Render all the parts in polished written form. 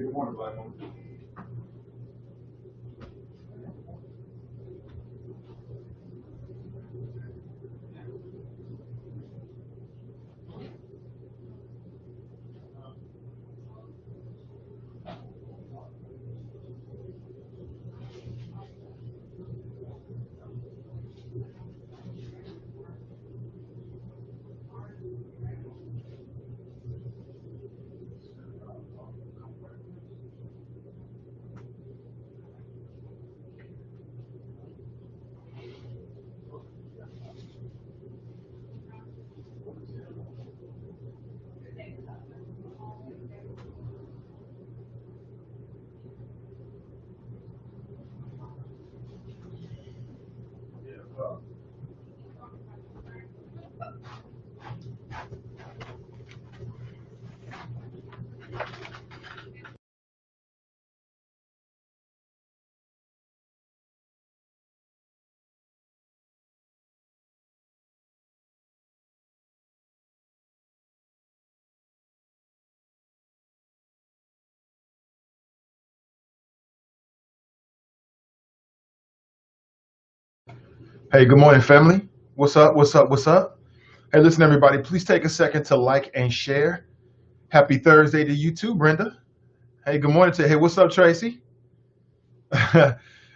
Good morning, Black woman. Hey, good morning, family. What's up? What's up? What's up? Hey, listen, everybody, please take a second to like and share. Happy Thursday to you too, Brenda. Hey, good morning to you. Hey, what's up, Tracy?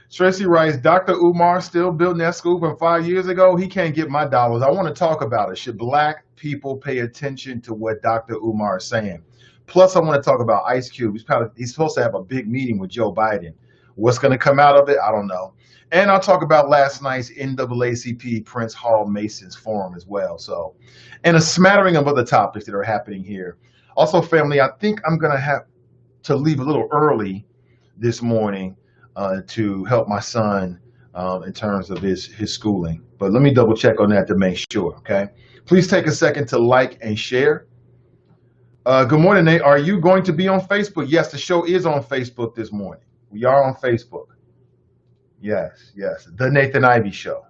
Tracy writes, Dr. Umar still building that school from 5 years ago. He can't get my dollars. I want to talk about it. Should black people pay attention to what Dr. Umar is saying? Plus, I want to talk about Ice Cube. He's supposed to have a big meeting with Joe Biden. What's going to come out of it? I don't know. And I'll talk about last night's NAACP Prince Hall Masons Forum as well. So, and a smattering of other topics that are happening here. Also, family, I think I'm going to have to leave a little early this morning to help my son in terms of his schooling. But let me double check on that to make sure, okay? Please take a second to like and share. Good morning, Nate. Are you going to be on Facebook? Yes, the show is on Facebook this morning. We are on Facebook. Yes, yes. The Nathan Ivey Show.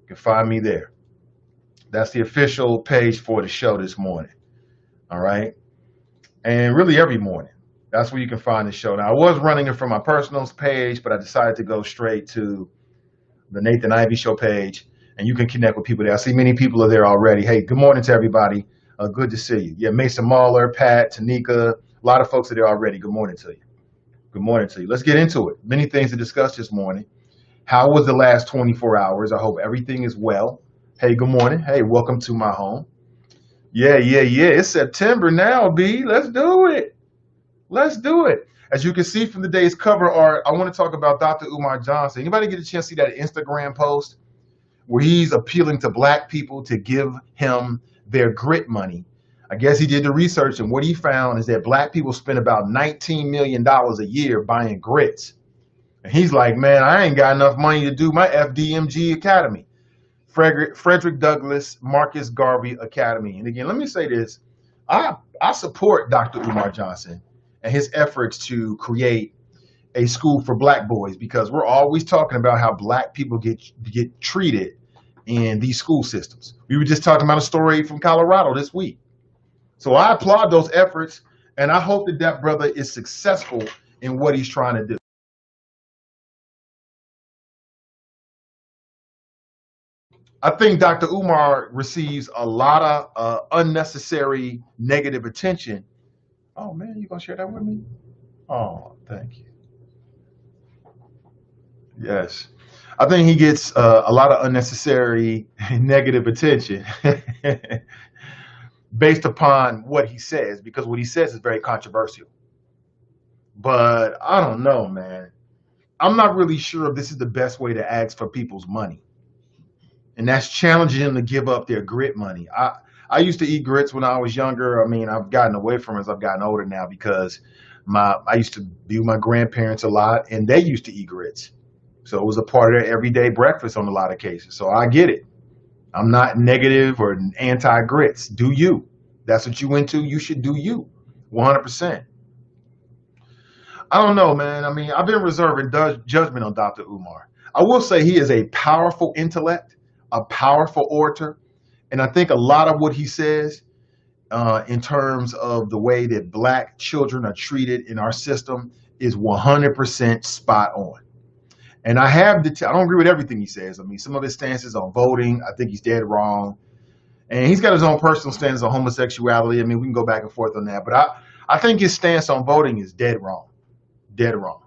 You can find me there. That's the official page for the show this morning. All right? And really every morning. That's where you can find the show. Now, I was running it from my personal page, but I decided to go straight to the Nathan Ivey Show page, and you can connect with people there. I see many people are there already. Hey, good morning to everybody. Good to see you. Yeah, Mason Mahler, Pat, Tanika, a lot of folks are there already. Good morning to you. Good morning to you. Let's get into it. Many things to discuss this morning. How was the last 24 hours? I hope everything is well. Hey, good morning. Hey, welcome to my home. Yeah. It's September now, B. Let's do it. Let's do it. As you can see from the day's cover art, I want to talk about Dr. Umar Johnson. Anybody get a chance to see that Instagram post where he's appealing to black people to give him their grit money? I guess he did the research, and what he found is that black people spend about $19 million a year buying grits. And he's like, man, I ain't got enough money to do my FDMG Academy. Frederick Douglass Marcus Garvey Academy. And again, let me say this. I support Dr. Umar Johnson and his efforts to create a school for black boys, because we're always talking about how black people get treated in these school systems. We were just talking about a story from Colorado this week. So I applaud those efforts, and I hope that that brother is successful in what he's trying to do. I think Dr. Umar receives a lot of unnecessary negative attention. Oh man, you gonna share that with me? Oh, thank you. Yes. I think he gets a lot of unnecessary negative attention based upon what he says, because what he says is very controversial. But I don't know, man. I'm not really sure if this is the best way to ask for people's money. And that's challenging them to give up their grit money. I used to eat grits when I was younger. I mean, I've gotten away from it as I've gotten older now, because I used to be with my grandparents a lot, and they used to eat grits. So it was a part of their everyday breakfast on a lot of cases. So I get it. I'm not negative or anti-grits. Do you? That's what you into. You should do you, 100%. I don't know, man. I mean, I've been reserving judgment on Dr. Umar. I will say he is a powerful intellect, a powerful orator, and I think a lot of what he says in terms of the way that black children are treated in our system is 100% spot on. And I don't agree with everything he says. I mean, some of his stances on voting, I think he's dead wrong. And he's got his own personal stance on homosexuality. I mean, we can go back and forth on that. But I think his stance on voting is dead wrong. Dead wrong.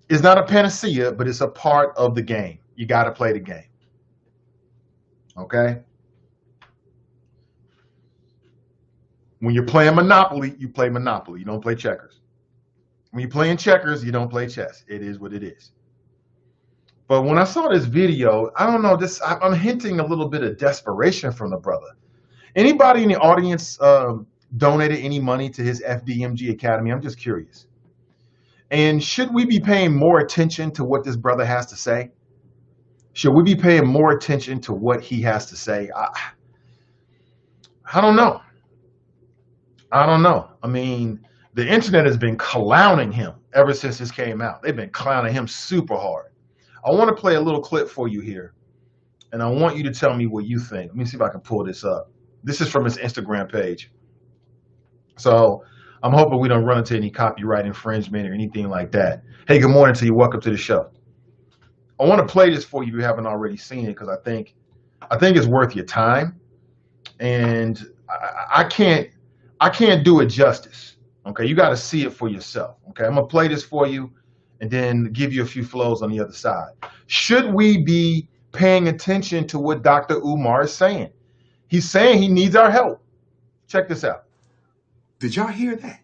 It's not a panacea, but it's a part of the game. You got to play the game. Okay? When you're playing Monopoly, you play Monopoly. You don't play checkers. When you're playing checkers, you don't play chess. It is what it is. But when I saw this video, I don't know, I'm hinting a little bit of desperation from the brother. Anybody in the audience donated any money to his FDMG Academy? I'm just curious. And should we be paying more attention to what this brother has to say? Should we be paying more attention to what he has to say? I don't know. I don't know. I mean, the internet has been clowning him ever since this came out. They've been clowning him super hard. I want to play a little clip for you here, and I want you to tell me what you think. Let me see if I can pull this up. This is from his Instagram page. So I'm hoping we don't run into any copyright infringement or anything like that. Hey, good morning to you. Welcome to the show. I want to play this for you if you haven't already seen it, because I think it's worth your time, and I can't do it justice. Okay, you got to see it for yourself. Okay, I'm gonna play this for you, and then give you a few flows on the other side. Should we be paying attention to what Dr. Umar is saying? He's saying he needs our help. Check this out. Did y'all hear that?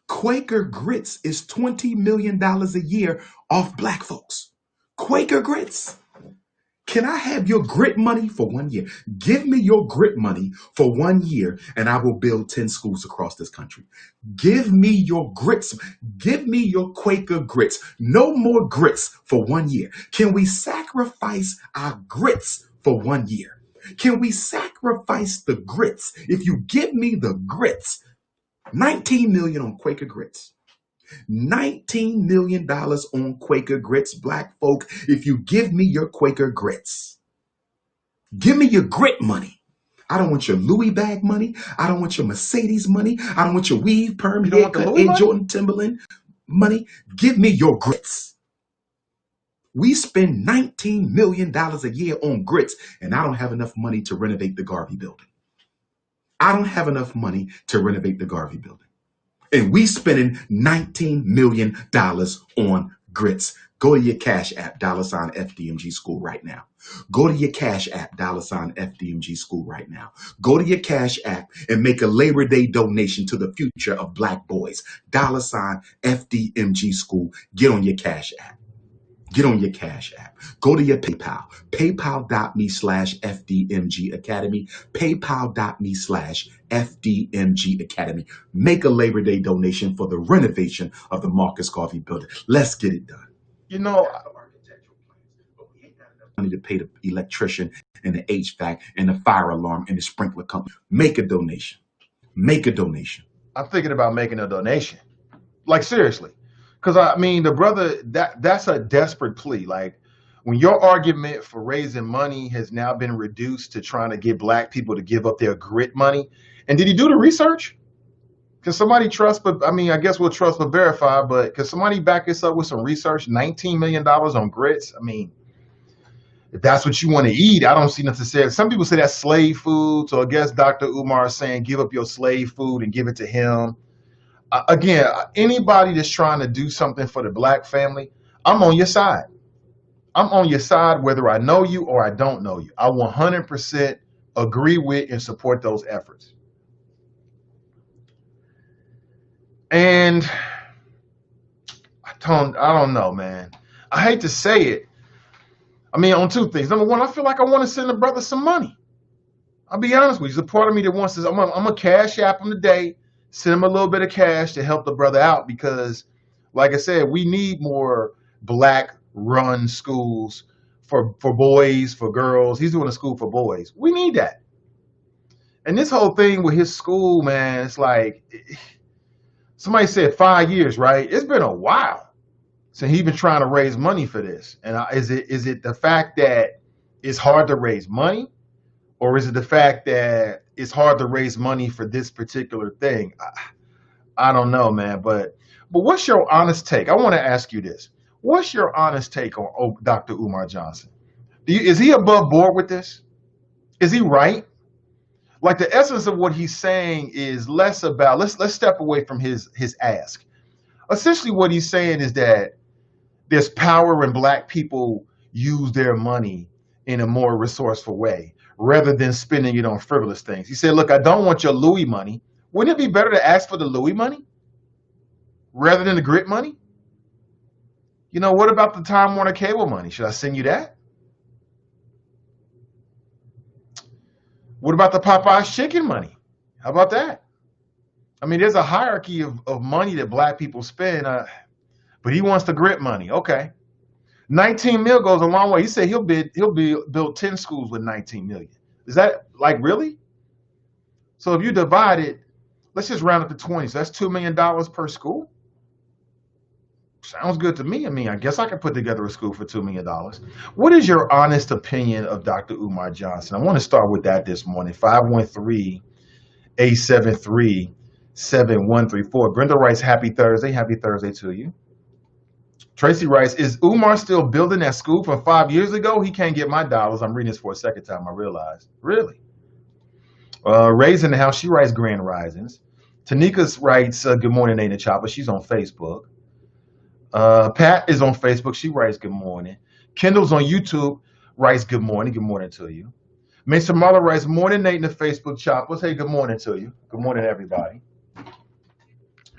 Quaker Grits is $20 million a year off black folks. Quaker Grits. Can I have your grit money for 1 year? Give me your grit money for 1 year and I will build 10 schools across this country. Give me your grits. Give me your Quaker Grits. No more grits for 1 year. Can we sacrifice our grits for 1 year? Can we sacrifice the grits? If you give me the grits, $19 million on Quaker Grits. $19 million on Quaker Grits, black folk, if you give me your Quaker Grits. Give me your grit money. I don't want your Louis bag money. I don't want your Mercedes money. I don't want your weave, perm, haircut, and Jordan Timberland money. Give me your grits. We spend $19 million a year on grits, and I don't have enough money to renovate the Garvey building. I don't have enough money to renovate the Garvey building. And we spending $19 million on grits. Go to your Cash App, $ FDMG School right now. Go to your Cash App, $ FDMG School right now. Go to your Cash App and make a Labor Day donation to the future of black boys. $ FDMG School. Get on your Cash App. Get on your Cash App. Go to your PayPal. PayPal.me/FDMG Academy. PayPal.me/FDMG Academy. Make a Labor Day donation for the renovation of the Marcus Garvey building. Let's get it done. You know, money to pay the electrician and the HVAC and the fire alarm and the sprinkler company. Make a donation. Make a donation. I'm thinking about making a donation. Like, seriously. Because, I mean, the brother, that's a desperate plea. Like, when your argument for raising money has now been reduced to trying to get black people to give up their grit money. And did he do the research? Can somebody trust, but I mean, I guess we'll trust but verify, but can somebody back this up with some research? $19 million on grits? I mean, if that's what you want to eat, I don't see nothing to say. Some people say that's slave food. So I guess Dr. Umar is saying, give up your slave food and give it to him. Again, anybody that's trying to do something for the black family, I'm on your side. I'm on your side whether I know you or I don't know you. I 100% agree with and support those efforts. And I don't know, man. I hate to say it. I mean, on two things. Number one, I feel like I want to send the brother some money. I'll be honest with you. There's a part of me that wants to, I'm going to cash app him today. Send him a little bit of cash to help the brother out because, like I said, we need more black-run schools for boys, for girls. He's doing a school for boys. We need that. And this whole thing with his school, man, it's like somebody said 5 years, right? It's been a while since he's been trying to raise money for this. And is it the fact that it's hard to raise money, Or is it the fact that it's hard to raise money for this particular thing? I don't know, man. But what's your honest take? I want to ask you this. What's your honest take on Dr. Umar Johnson? Is he above board with this? Is he right? Like the essence of what he's saying is less about let's step away from his ask. Essentially what he's saying is that there's power when black people use their money in a more resourceful way rather than spending it on frivolous things. He said, look, I don't want your Louis money. Wouldn't it be better to ask for the Louis money rather than the grit money? You know, what about the Time Warner cable money? Should I send you that? What about the Popeye's chicken money? How about that? I mean, there's a hierarchy of money that black people spend, but he wants the grit money. Okay. 19 mil goes a long way. He said he'll build 10 schools with 19 million. Is that like really? So if you divide it, let's just round up to 20. So that's $2 million per school. Sounds good to me. I mean, I guess I could put together a school for $2 million. What is your honest opinion of Dr. Umar Johnson? I want to start with that this morning. 513-873-7134. Brenda writes, happy Thursday. Happy Thursday to you. Tracy writes, is Umar still building that school from 5 years ago? He can't get my dollars. I'm reading this for a second time, I realize. Really? Ray's in the house. She writes Grand Risings. Tanika writes, good morning, Nathan Chopper. She's on Facebook. Pat is on Facebook. She writes good morning. Kendall's on YouTube, writes good morning. Good morning to you. Mr. Marla writes, morning, Nathan, the Facebook Choppers. Hey, good morning to you. Good morning, everybody.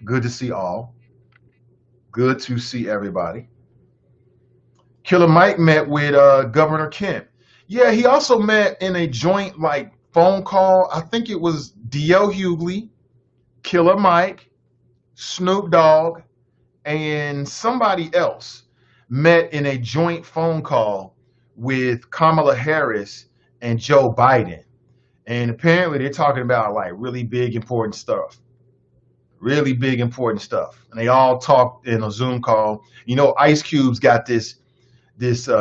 Good to see all. Good to see everybody. Killer Mike met with Governor Kemp. Yeah, he also met in a joint phone call. I think it was D.L. Hughley, Killer Mike, Snoop Dogg, and somebody else met in a joint phone call with Kamala Harris and Joe Biden. And apparently they're talking about really big, important stuff. Really big, important stuff. And they all talked in a Zoom call. You know, Ice Cube's got this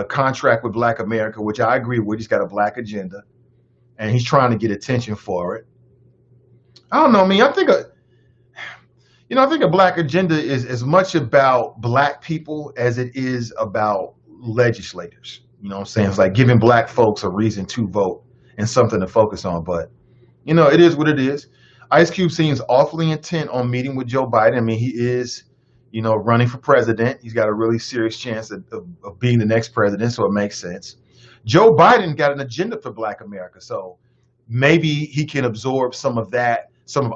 contract with Black America, which I agree with. He's got a black agenda, and he's trying to get attention for it. I don't know, I think a black agenda is as much about black people as it is about legislators. You know what I'm saying? It's like giving black folks a reason to vote and something to focus on. But, it is what it is. Ice Cube seems awfully intent on meeting with Joe Biden. I mean, he is, running for president. He's got a really serious chance of being the next president, so it makes sense. Joe Biden got an agenda for Black America, so maybe he can absorb some of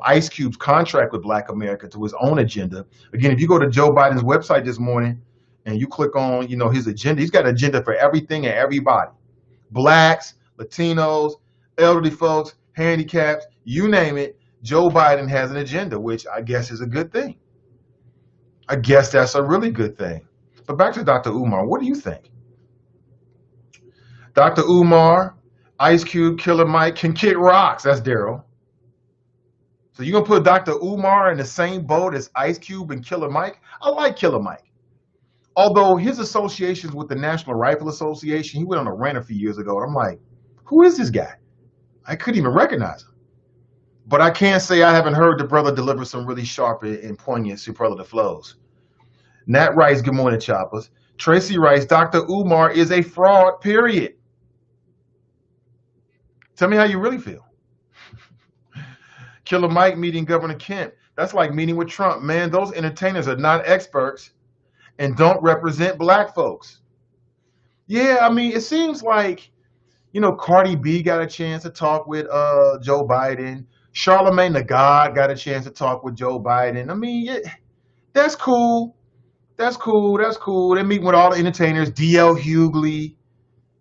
Ice Cube's contract with Black America to his own agenda. Again, if you go to Joe Biden's website this morning and you click on, his agenda, he's got an agenda for everything and everybody. Blacks, Latinos, elderly folks, handicaps, you name it. Joe Biden has an agenda, which I guess is a good thing. I guess that's a really good thing. But back to Dr. Umar, what do you think? Dr. Umar, Ice Cube, Killer Mike can kick rocks. That's Daryl. So you're going to put Dr. Umar in the same boat as Ice Cube and Killer Mike? I like Killer Mike. Although his associations with the National Rifle Association, he went on a rant a few years ago, and I'm like, who is this guy? I couldn't even recognize him. But I can't say I haven't heard the brother deliver some really sharp and poignant superlative flows. Nat writes, good morning, Choppers. Tracy writes, Dr. Umar is a fraud, period. Tell me how you really feel. Killer Mike meeting Governor Kemp. That's like meeting with Trump. Man, those entertainers are not experts and don't represent black folks. Yeah, it seems like, Cardi B got a chance to talk with Joe Biden. Charlamagne the God got a chance to talk with Joe Biden. That's cool. That's cool. They're meeting with all the entertainers. D.L. Hughley,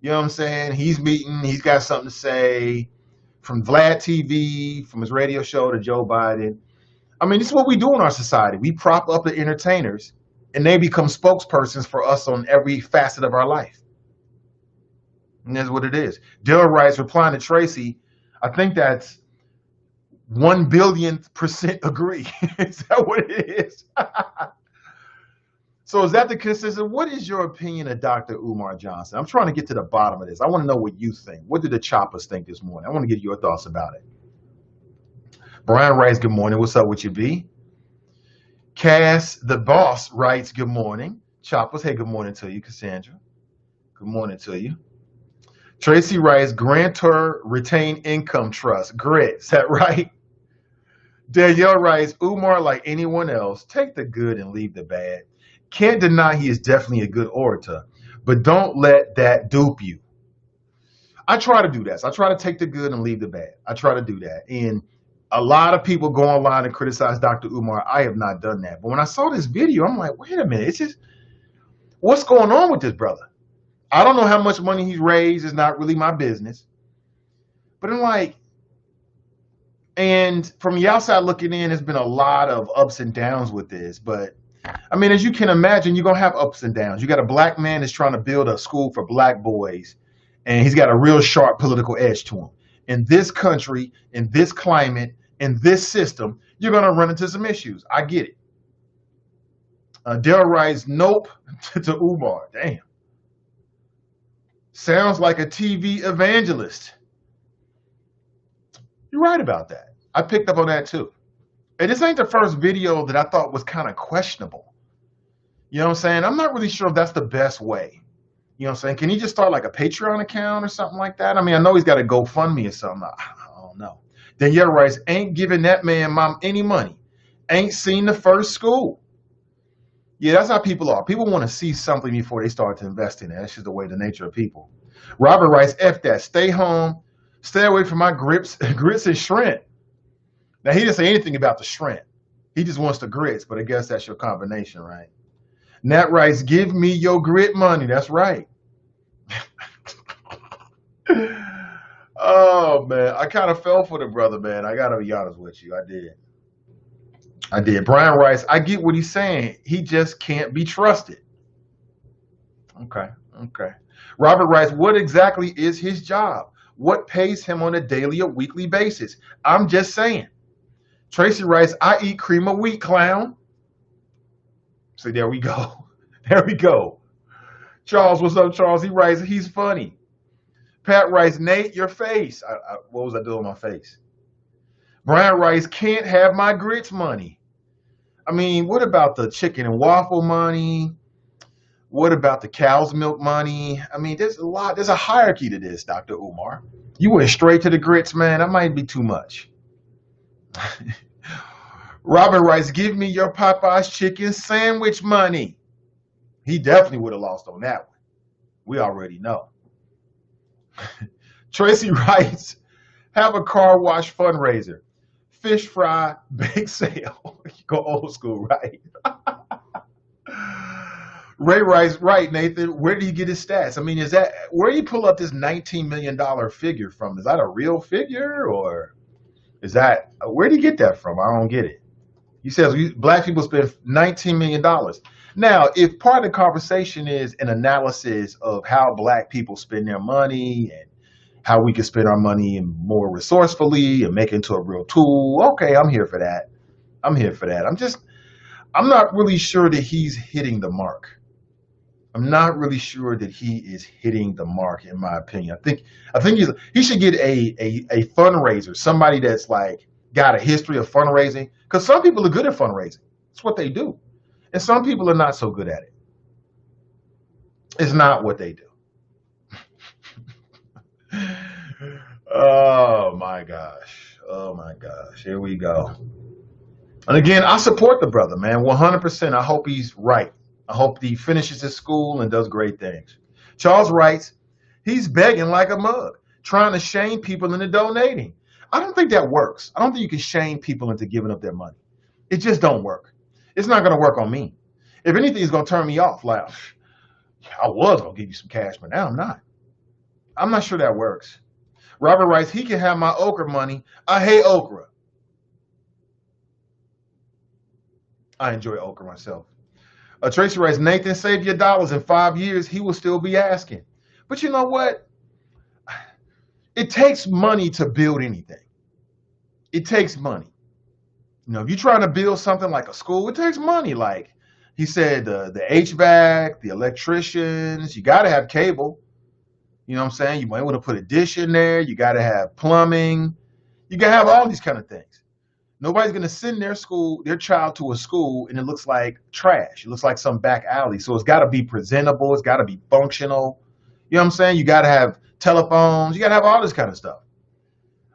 you know what I'm saying? He's meeting. He's got something to say. From Vlad TV, from his radio show to Joe Biden. This is what we do in our society. We prop up the entertainers, and they become spokespersons for us on every facet of our life. And that's what it is. Daryl writes, replying to Tracy, I think that's 1 billionth % agree. Is that what it is? So is that the consistent? What is your opinion of Dr. Umar Johnson? I'm trying to get to the bottom of this. I want to know what you think. What did the choppers think this morning? I want to get your thoughts about it. Brian writes, good morning. What's up with you, B? Cass, the boss, writes, good morning. Choppers, hey, good morning to you. Cassandra, good morning to you. Tracy writes, grantor retained income trust. Grit, is that right? Danielle writes, Umar, like anyone else, take the good and leave the bad. Can't deny he is definitely a good orator, but don't let that dupe you. I try to do that. So I try to take the good and leave the bad. I try to do that. And a lot of people go online and criticize Dr. Umar. I have not done that. But when I saw this video, I'm like, wait a minute. It's just, what's going on with this brother? I don't know how much money he's raised. It's not really my business. But I'm like, and from the outside looking in, there's been a lot of ups and downs with this. But I mean, as you can imagine, you're going to have ups and downs. You got a black man that's trying to build a school for black boys, and he's got a real sharp political edge to him. In this country, in this climate, in this system, you're going to run into some issues. I get it. Daryl writes, nope, to Umar. Damn. Sounds like a TV evangelist. You're right about that. I picked up on that too. And this ain't the first video that I thought was kind of questionable. You know what I'm saying? I'm not really sure if that's the best way. You know what I'm saying? Can he just start like a Patreon account or something like that? I mean, I know he's got a GoFundMe or something. I don't know. Danielle writes, ain't giving that man mom any money. Ain't seen the first school. Yeah, that's how people are. People want to see something before they start to invest in it. That's just the way, the nature of people. Robert writes, F that. Stay home. Stay away from my grits and shrimp. Now, he didn't say anything about the shrimp. He just wants the grits, but I guess that's your combination, right? Nat writes, give me your grit money. That's right. Oh, man. I kind of fell for the brother, man. I got to be honest with you. I did. Brian writes, I get what he's saying. He just can't be trusted. Okay. Robert writes, what exactly is his job? What pays him on a daily or weekly basis? I'm just saying. Tracy writes, I eat cream of wheat, clown. See, there we go. There we go. Charles, what's up, Charles? He writes, he's funny. Pat writes, Nate, your face. What was I doing with my face? Brian writes, can't have my grits money. I mean, what about the chicken and waffle money? What about the cow's milk money? I mean, there's a hierarchy to this, Dr. Umar. You went straight to the grits, man. That might be too much. Robert writes, give me your Popeye's chicken sandwich money. He definitely would have lost on that one. We already know. Tracy writes, have a car wash fundraiser. Fish fry, bake sale. You go old school, right? Ray writes, right, Nathan, where did he get his stats? I mean, where do you pull up this $19 million figure from? Is that a real figure, or where do you get that from? I don't get it. He says black people spend $19 million. Now, if part of the conversation is an analysis of how black people spend their money and how we can spend our money more resourcefully and make it into a real tool, okay, I'm here for that. I'm not really sure that he's hitting the mark. I'm not really sure that he is hitting the mark, in my opinion. I think he should get a fundraiser, somebody that's like got a history of fundraising, because some people are good at fundraising. It's what they do. And some people are not so good at it. It's not what they do. Oh my gosh. Here we go. And again, I support the brother, man, 100%. I hope he's right. I hope he finishes his school and does great things. Charles writes, he's begging like a mug, trying to shame people into donating. I don't think that works. I don't think you can shame people into giving up their money. It just don't work. It's not going to work on me. If anything, it's going to turn me off. Like, I was going to give you some cash, but now I'm not. I'm not sure that works. Robert writes, he can have my okra money. I hate okra. I enjoy okra myself. Tracy writes, Nathan, save your dollars. In 5 years, he will still be asking. But you know what? It takes money to build anything. It takes money. You know, if you're trying to build something like a school, it takes money. Like, He said the HVAC, the electricians, you got to have cable. You know what I'm saying? You might want to put a dish in there. You got to have plumbing. You got to have all these kind of things. Nobody's going to send their child to a school and it looks like trash. It looks like some back alley. So it's got to be presentable. It's got to be functional. You know what I'm saying? You got to have telephones. You got to have all this kind of stuff.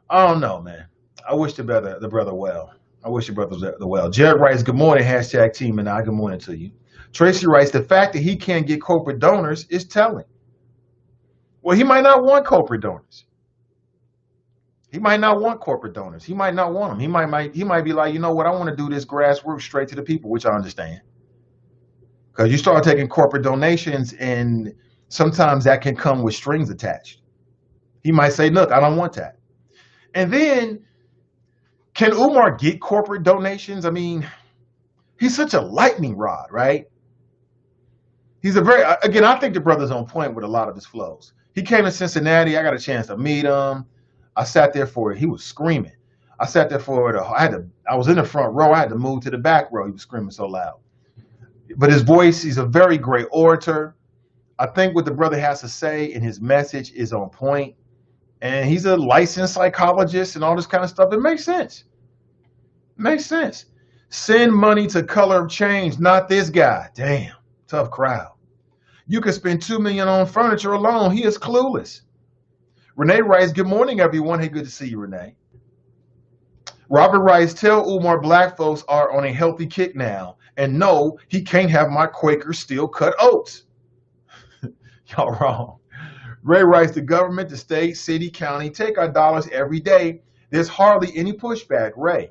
I don't know, man. I wish the brother well. I wish the brother well. Jared writes, good morning, hashtag team and I. Good morning to you. Tracy writes, the fact that he can't get corporate donors is telling. Well, he might not want corporate donors. He might not want corporate donors. He might not want them. He might be like, you know what? I want to do this grassroots straight to the people, which I understand. Because you start taking corporate donations, and sometimes that can come with strings attached. He might say, look, I don't want that. And then, can Umar get corporate donations? I mean, he's such a lightning rod, right? He's again, I think the brother's on point with a lot of his flows. He came to Cincinnati. I got a chance to meet him. I sat there for it. He was screaming. I sat there for it. I was in the front row. I had to move to the back row. He was screaming so loud. But his voice, he's a very great orator. I think what the brother has to say and his message is on point. And he's a licensed psychologist and all this kind of stuff. It makes sense. It makes sense. Send money to Color of Change, not this guy. Damn, tough crowd. You could spend $2 million on furniture alone. He is clueless. Renee writes, good morning, everyone. Hey, good to see you, Renee. Robert writes, tell Umar black folks are on a healthy kick now. And no, he can't have my Quaker steel cut oats. Y'all wrong. Ray writes, the government, the state, city, county, take our dollars every day. There's hardly any pushback. Ray,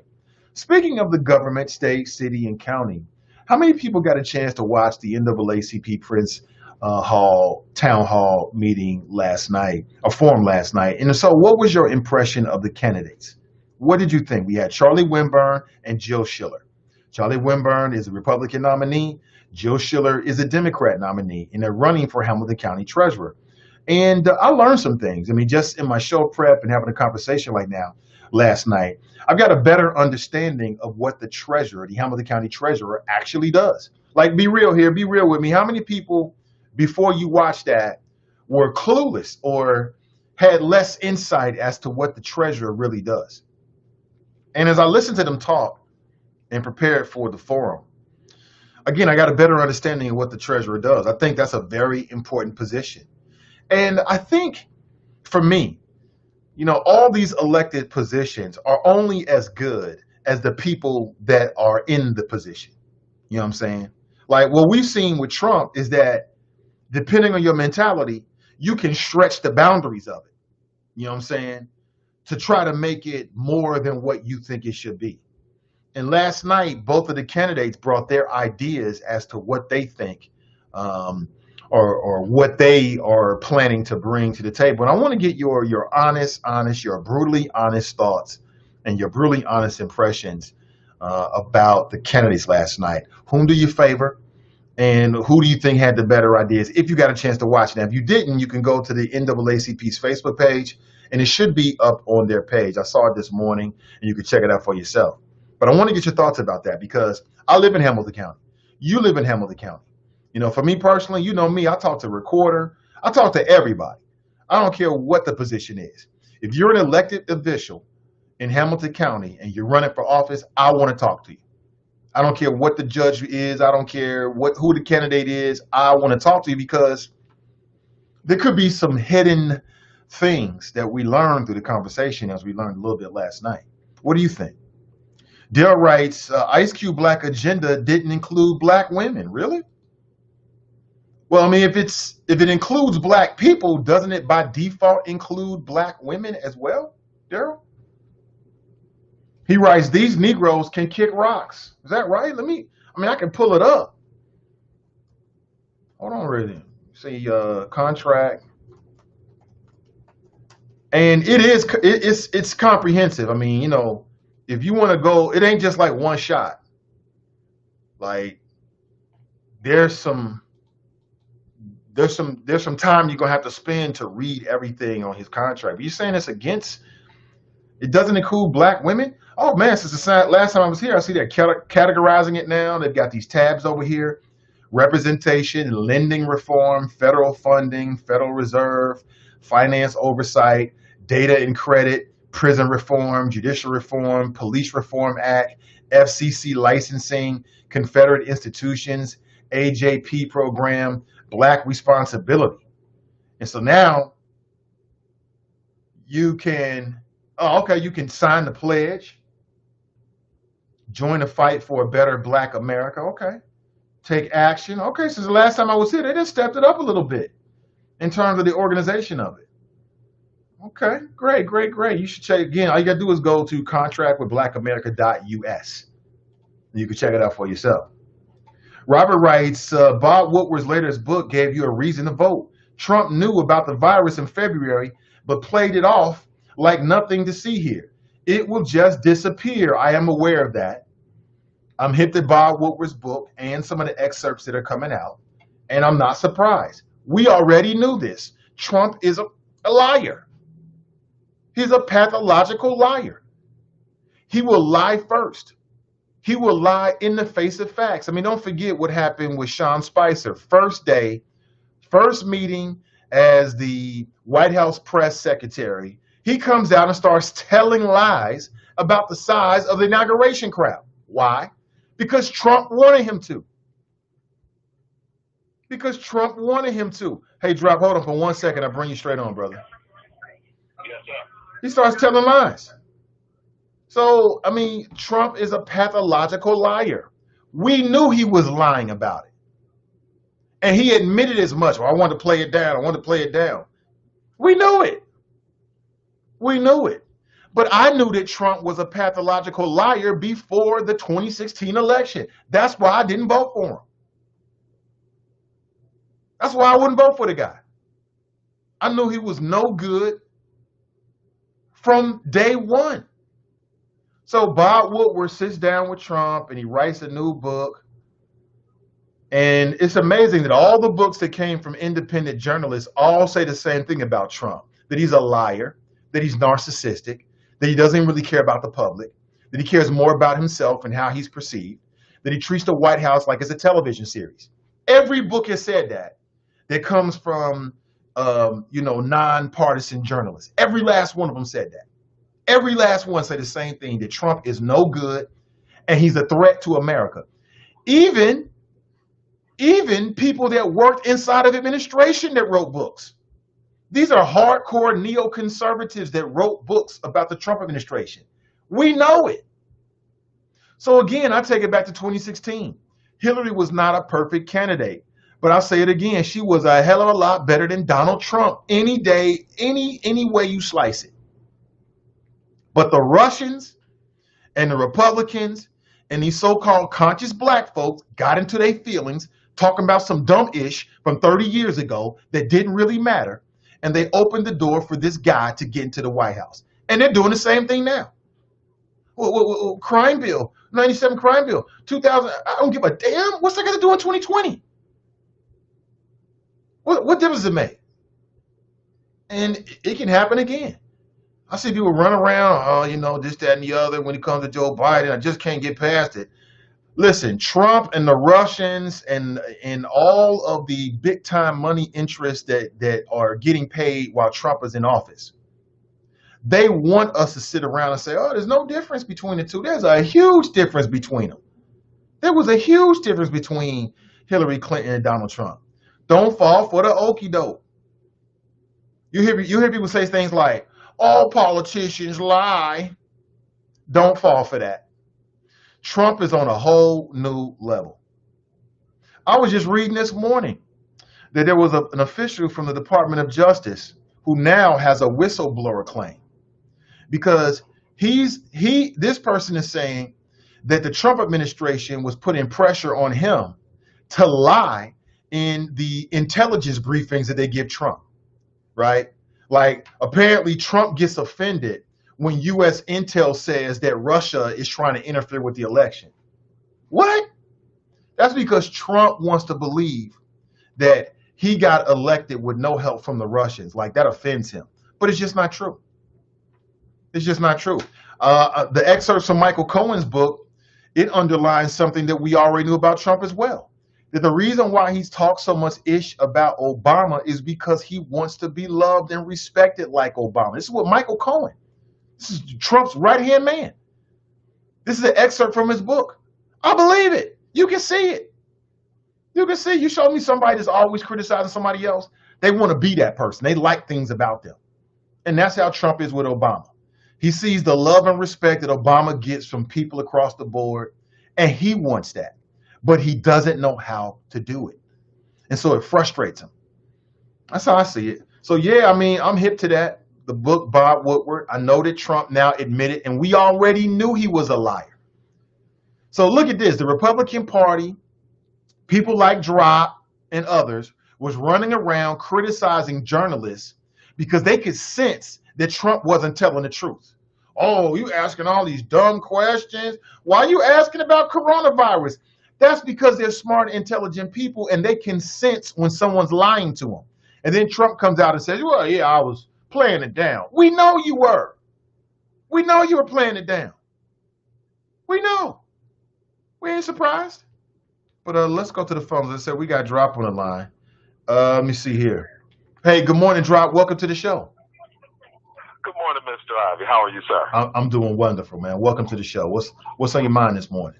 speaking of the government, state, city, and county, how many people got a chance to watch the NAACP Prince town hall meeting last night, or forum last night? And so what was your impression of the candidates? What did you think? We had Charlie Winburn and Jill Schiller. Charlie Winburn is a Republican nominee. Jill Schiller is a Democrat nominee, and they're running for Hamilton County Treasurer. And I learned some things. I mean, just in my show prep and having a conversation like now, last night, I've got a better understanding of what the treasurer, the Hamilton County Treasurer, actually does. Like, be real here, be real with me. How many people, before you watch that, were clueless or had less insight as to what the treasurer really does? And as I listened to them talk and prepared for the forum, again, I got a better understanding of what the treasurer does. I think that's a very important position. And I think, for me, you know, all these elected positions are only as good as the people that are in the position. You know what I'm saying? Like, what we've seen with Trump is that depending on your mentality, you can stretch the boundaries of it. You know what I'm saying? To try to make it more than what you think it should be. And last night, both of the candidates brought their ideas as to what they think or what they are planning to bring to the table. And I want to get your your brutally honest thoughts and your brutally honest impressions about the candidates last night. Whom do you favor? And who do you think had the better ideas? If you got a chance to watch. Now, if you didn't, you can go to the NAACP's Facebook page, and it should be up on their page. I saw it this morning, and you can check it out for yourself. But I want to get your thoughts about that, because I live in Hamilton County. You live in Hamilton County. You know, for me personally, you know me, I talk to recorder. I talk to everybody. I don't care what the position is. If you're an elected official in Hamilton County and you're running for office, I want to talk to you. I don't care what the judge is. I don't care who the candidate is. I want to talk to you, because there could be some hidden things that we learned through the conversation, as we learned a little bit last night. What do you think? Dale writes, Ice Cube Black Agenda didn't include black women. Really? Well, I mean, if it includes black people, doesn't it by default include black women as well, Daryl? He writes, these Negroes can kick rocks. Is that right? I can pull it up. Hold on, really. See, contract. And it's comprehensive. I mean, you know, if you want to go, it ain't just like one shot. Like, there's some time you're gonna have to spend to read everything on his contract. But you're saying it doesn't include black women? Oh man, since last time I was here, I see they're categorizing it now. They've got these tabs over here: representation, lending reform, federal funding, Federal Reserve, finance oversight, data and credit, prison reform, judicial reform, police reform act, FCC licensing, Confederate institutions, AJP program, black responsibility. And so now you can, oh, okay, you can sign the pledge, join the fight for a better black America. Okay. Take action. Okay, since the last time I was here, they just stepped it up a little bit in terms of the organization of it. Okay, great, great, great. You should check again. All you gotta do is go to contractwithblackamerica.us. You can check it out for yourself. Robert writes, Bob Woodward's latest book gave you a reason to vote. Trump knew about the virus in February, but played it off like nothing to see here. It will just disappear. I am aware of that. I'm hip to Bob Woodward's book and some of the excerpts that are coming out, and I'm not surprised. We already knew this. Trump is a liar. He's a pathological liar. He will lie first. He will lie in the face of facts. I mean, don't forget what happened with Sean Spicer. First day, first meeting as the White House press secretary, he comes out and starts telling lies about the size of the inauguration crowd. Why? Because Trump wanted him to. Because Trump wanted him to. Hey, Drop, hold on for 1 second. I'll bring you straight on, brother. Yes, sir. He starts telling lies. So, I mean, Trump is a pathological liar. We knew he was lying about it. And he admitted as much. Well, I want to play it down. I want to play it down. We knew it. We knew it. But I knew that Trump was a pathological liar before the 2016 election. That's why I didn't vote for him. That's why I wouldn't vote for the guy. I knew he was no good from day one. So Bob Woodward sits down with Trump and he writes a new book. And it's amazing that all the books that came from independent journalists all say the same thing about Trump, that he's a liar, that he's narcissistic, that he doesn't really care about the public, that he cares more about himself and how he's perceived, that he treats the White House like it's a television series. Every book has said that comes from, nonpartisan journalists. Every last one of them said that. Every last one said the same thing, that Trump is no good and he's a threat to America. Even people that worked inside of administration that wrote books. These are hardcore neoconservatives that wrote books about the Trump administration. We know it. So again, I take it back to 2016. Hillary was not a perfect candidate, but I'll say it again. She was a hell of a lot better than Donald Trump any day, any way you slice it. But the Russians and the Republicans and these so-called conscious black folks got into their feelings talking about some dumb ish from 30 years ago that didn't really matter. And they opened the door for this guy to get into the White House. And they're doing the same thing now. Crime bill, 97 crime bill, 2000, I don't give a damn. What's that got to do in 2020? What difference does it make? And it can happen again. I see people run around, this, that, and the other when it comes to Joe Biden. I just can't get past it. Listen, Trump and the Russians and all of the big time money interests that are getting paid while Trump is in office, they want us to sit around and say, oh, there's no difference between the two. There's a huge difference between them. There was a huge difference between Hillary Clinton and Donald Trump. Don't fall for the okie doke. You hear people say things like, all politicians lie. Don't fall for that. Trump is on a whole new level. I was just reading this morning that there was an official from the Department of Justice who now has a whistleblower claim because this person is saying that the Trump administration was putting pressure on him to lie in the intelligence briefings that they give Trump, right? Like apparently Trump gets offended when U.S. intel says that Russia is trying to interfere with the election. What? That's because Trump wants to believe that he got elected with no help from the Russians. Like that offends him. But it's just not true. It's just not true. The excerpts from Michael Cohen's book, it underlines something that we already knew about Trump as well. That the reason why he's talked so much ish about Obama is because he wants to be loved and respected like Obama. This is what Michael Cohen, this is Trump's right-hand man. This is an excerpt from his book. I believe it. You can see it. You can see. You show me somebody that's always criticizing somebody else. They want to be that person. They like things about them. And that's how Trump is with Obama. He sees the love and respect that Obama gets from people across the board, and he wants that. But he doesn't know how to do it. And so it frustrates him. That's how I see it. So, yeah, I mean, I'm hip to that. The book, Bob Woodward. I know that Trump now admitted, and we already knew he was a liar. So look at this. The Republican Party, people like Drop and others, was running around criticizing journalists because they could sense that Trump wasn't telling the truth. Oh, you asking all these dumb questions? Why are you asking about coronavirus? That's because they're smart, intelligent people, and they can sense when someone's lying to them. And then Trump comes out and says, well, yeah, I was playing it down. We know you were. We know you were playing it down. We know. We ain't surprised. But let's go to the phones. I said we got Drop on the line. Let me see here. Hey, good morning, Drop. Welcome to the show. Good morning, Mr. Ivey. How are you, sir? I'm doing wonderful, man. Welcome to the show. What's on your mind this morning?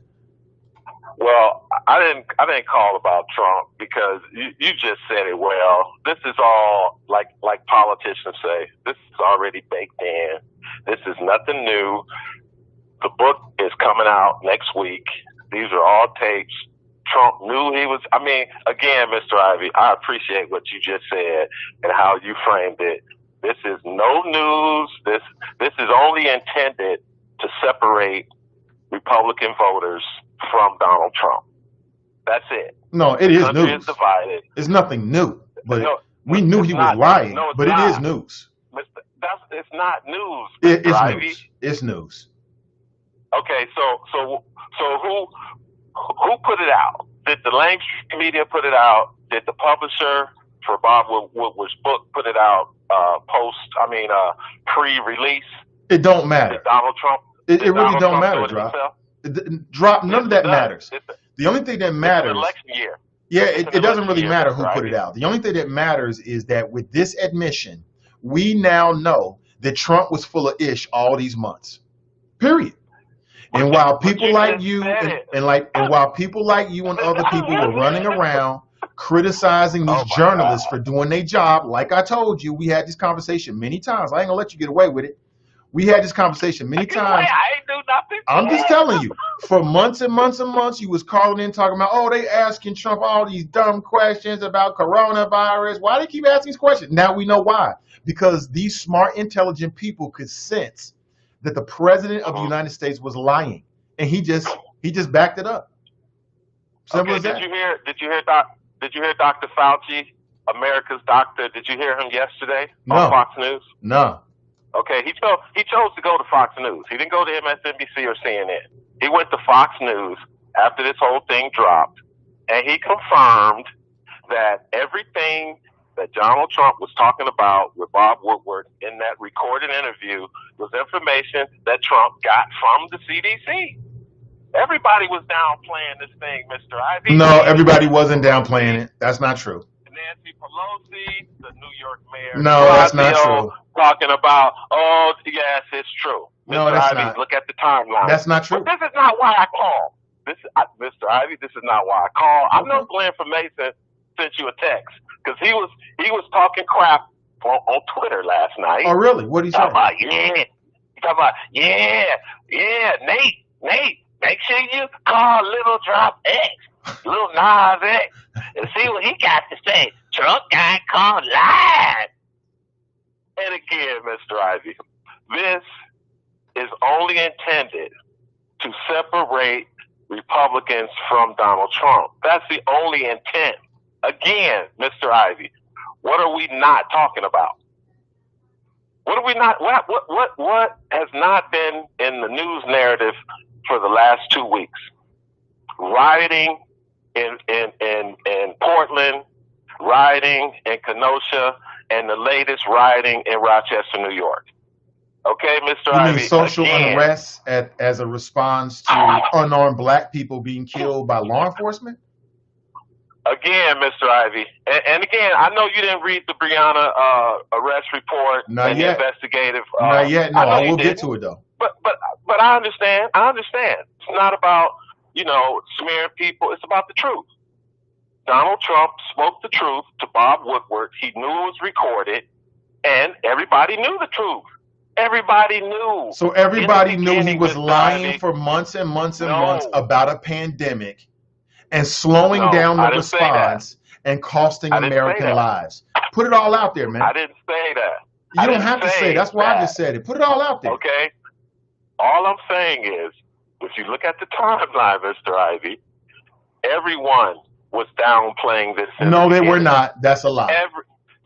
Well, I didn't call about Trump because you just said it well. This is all like politicians say. This is already baked in. This is nothing new. The book is coming out next week. These are all tapes. Trump knew he was. I mean, again, Mr. Ivey, I appreciate what you just said and how you framed it. This is no news. This is only intended to separate Republican voters from Donald Trump. That's it. No, it is country news. Is divided. It's nothing new, but No, we knew he was not. lying. No, it's but not. it is news. It's not news, Mr. It's Ivey. news. It's news. Okay, so who put it out? Did the mainstream media put it out? Did the publisher for Bob Woodward's book put it out pre-release? It don't matter. Did Donald Trump? It really Donald don't Trump matter, do it Drop. himself? Drop. None of that It does. matters. The only thing that matters. It's an election year. Yeah, It's it an doesn't election really year, matter who Mr. put it Ivey. out. The only thing that matters is that with this admission, we now know that Trump was full of ish all these months. Period. And while people like you and while people like you and other people were running around criticizing these journalists for doing their job, like I told you, we had this conversation many times. I ain't gonna let you get away with it. We had this conversation many times. I ain't do nothing. I'm just telling you, for months and months and months, you was calling in talking about, oh, they asking Trump all these dumb questions about coronavirus. Why they keep asking these questions? Now we know why. Because these smart, intelligent people could sense that the president of the United States was lying, and he just backed it up. Simple as that. Did you hear Dr. Fauci, America's doctor? Did you hear him yesterday on Fox News? No. Okay, he chose to go to Fox News. He didn't go to MSNBC or CNN. He went to Fox News after this whole thing dropped, and he confirmed that everything that Donald Trump was talking about with Bob Woodward in that recorded interview was information that Trump got from the CDC. Everybody was downplaying this thing, Mr. Ivey. No, everybody wasn't downplaying it. That's not true. Nancy Pelosi, the New York mayor. No, that's not true. Talking about, oh, yes, it's true. No, Mr. that's Ivey, not. look at the timeline. That's not true. But this is not why I called. Mr. Ivey, this is not why I called. I know Glenn from Mason sent you a text because he was talking crap on Twitter last night. Oh, really? What did he say? Talking about, Nate, make sure you call Little Drop X, Little Nas X, and see what he got to say. Trump got called live. And again, Mr. Ivey, this is only intended to separate Republicans from Donald Trump. That's the only intent. Again, Mr. Ivey, what are we not talking about? What are we not? What has not been in the news narrative for the last 2 weeks? Rioting in Portland, rioting in Kenosha, and the latest rioting in Rochester, New York. Okay, Mr. You mean Ivy. social Again, unrest as a response to unarmed black people being killed by law enforcement? Again, Mr. Ivy, and again, I know you didn't read the Breonna arrest report Not and yet. the investigative. Not yet. No, I will get didn't. to it though. But I understand. I understand. It's not about smearing people. It's about the truth. Donald Trump spoke the truth to Bob Woodward. He knew it was recorded, and everybody knew the truth. Everybody knew. So everybody knew he beginning, was Mr. lying Ivy. for months and months and No. months about a pandemic and slowing No, down I the didn't say that. response and costing I didn't say American that. lives. Put it all out there, man. I didn't say that. You I don't didn't have to say say it. That's why I that. just said it. Put it all out there. Okay? All I'm saying is, if you look at the timeline, Mr. Ivy, everyone was downplaying this. No, they were not. That's a lie.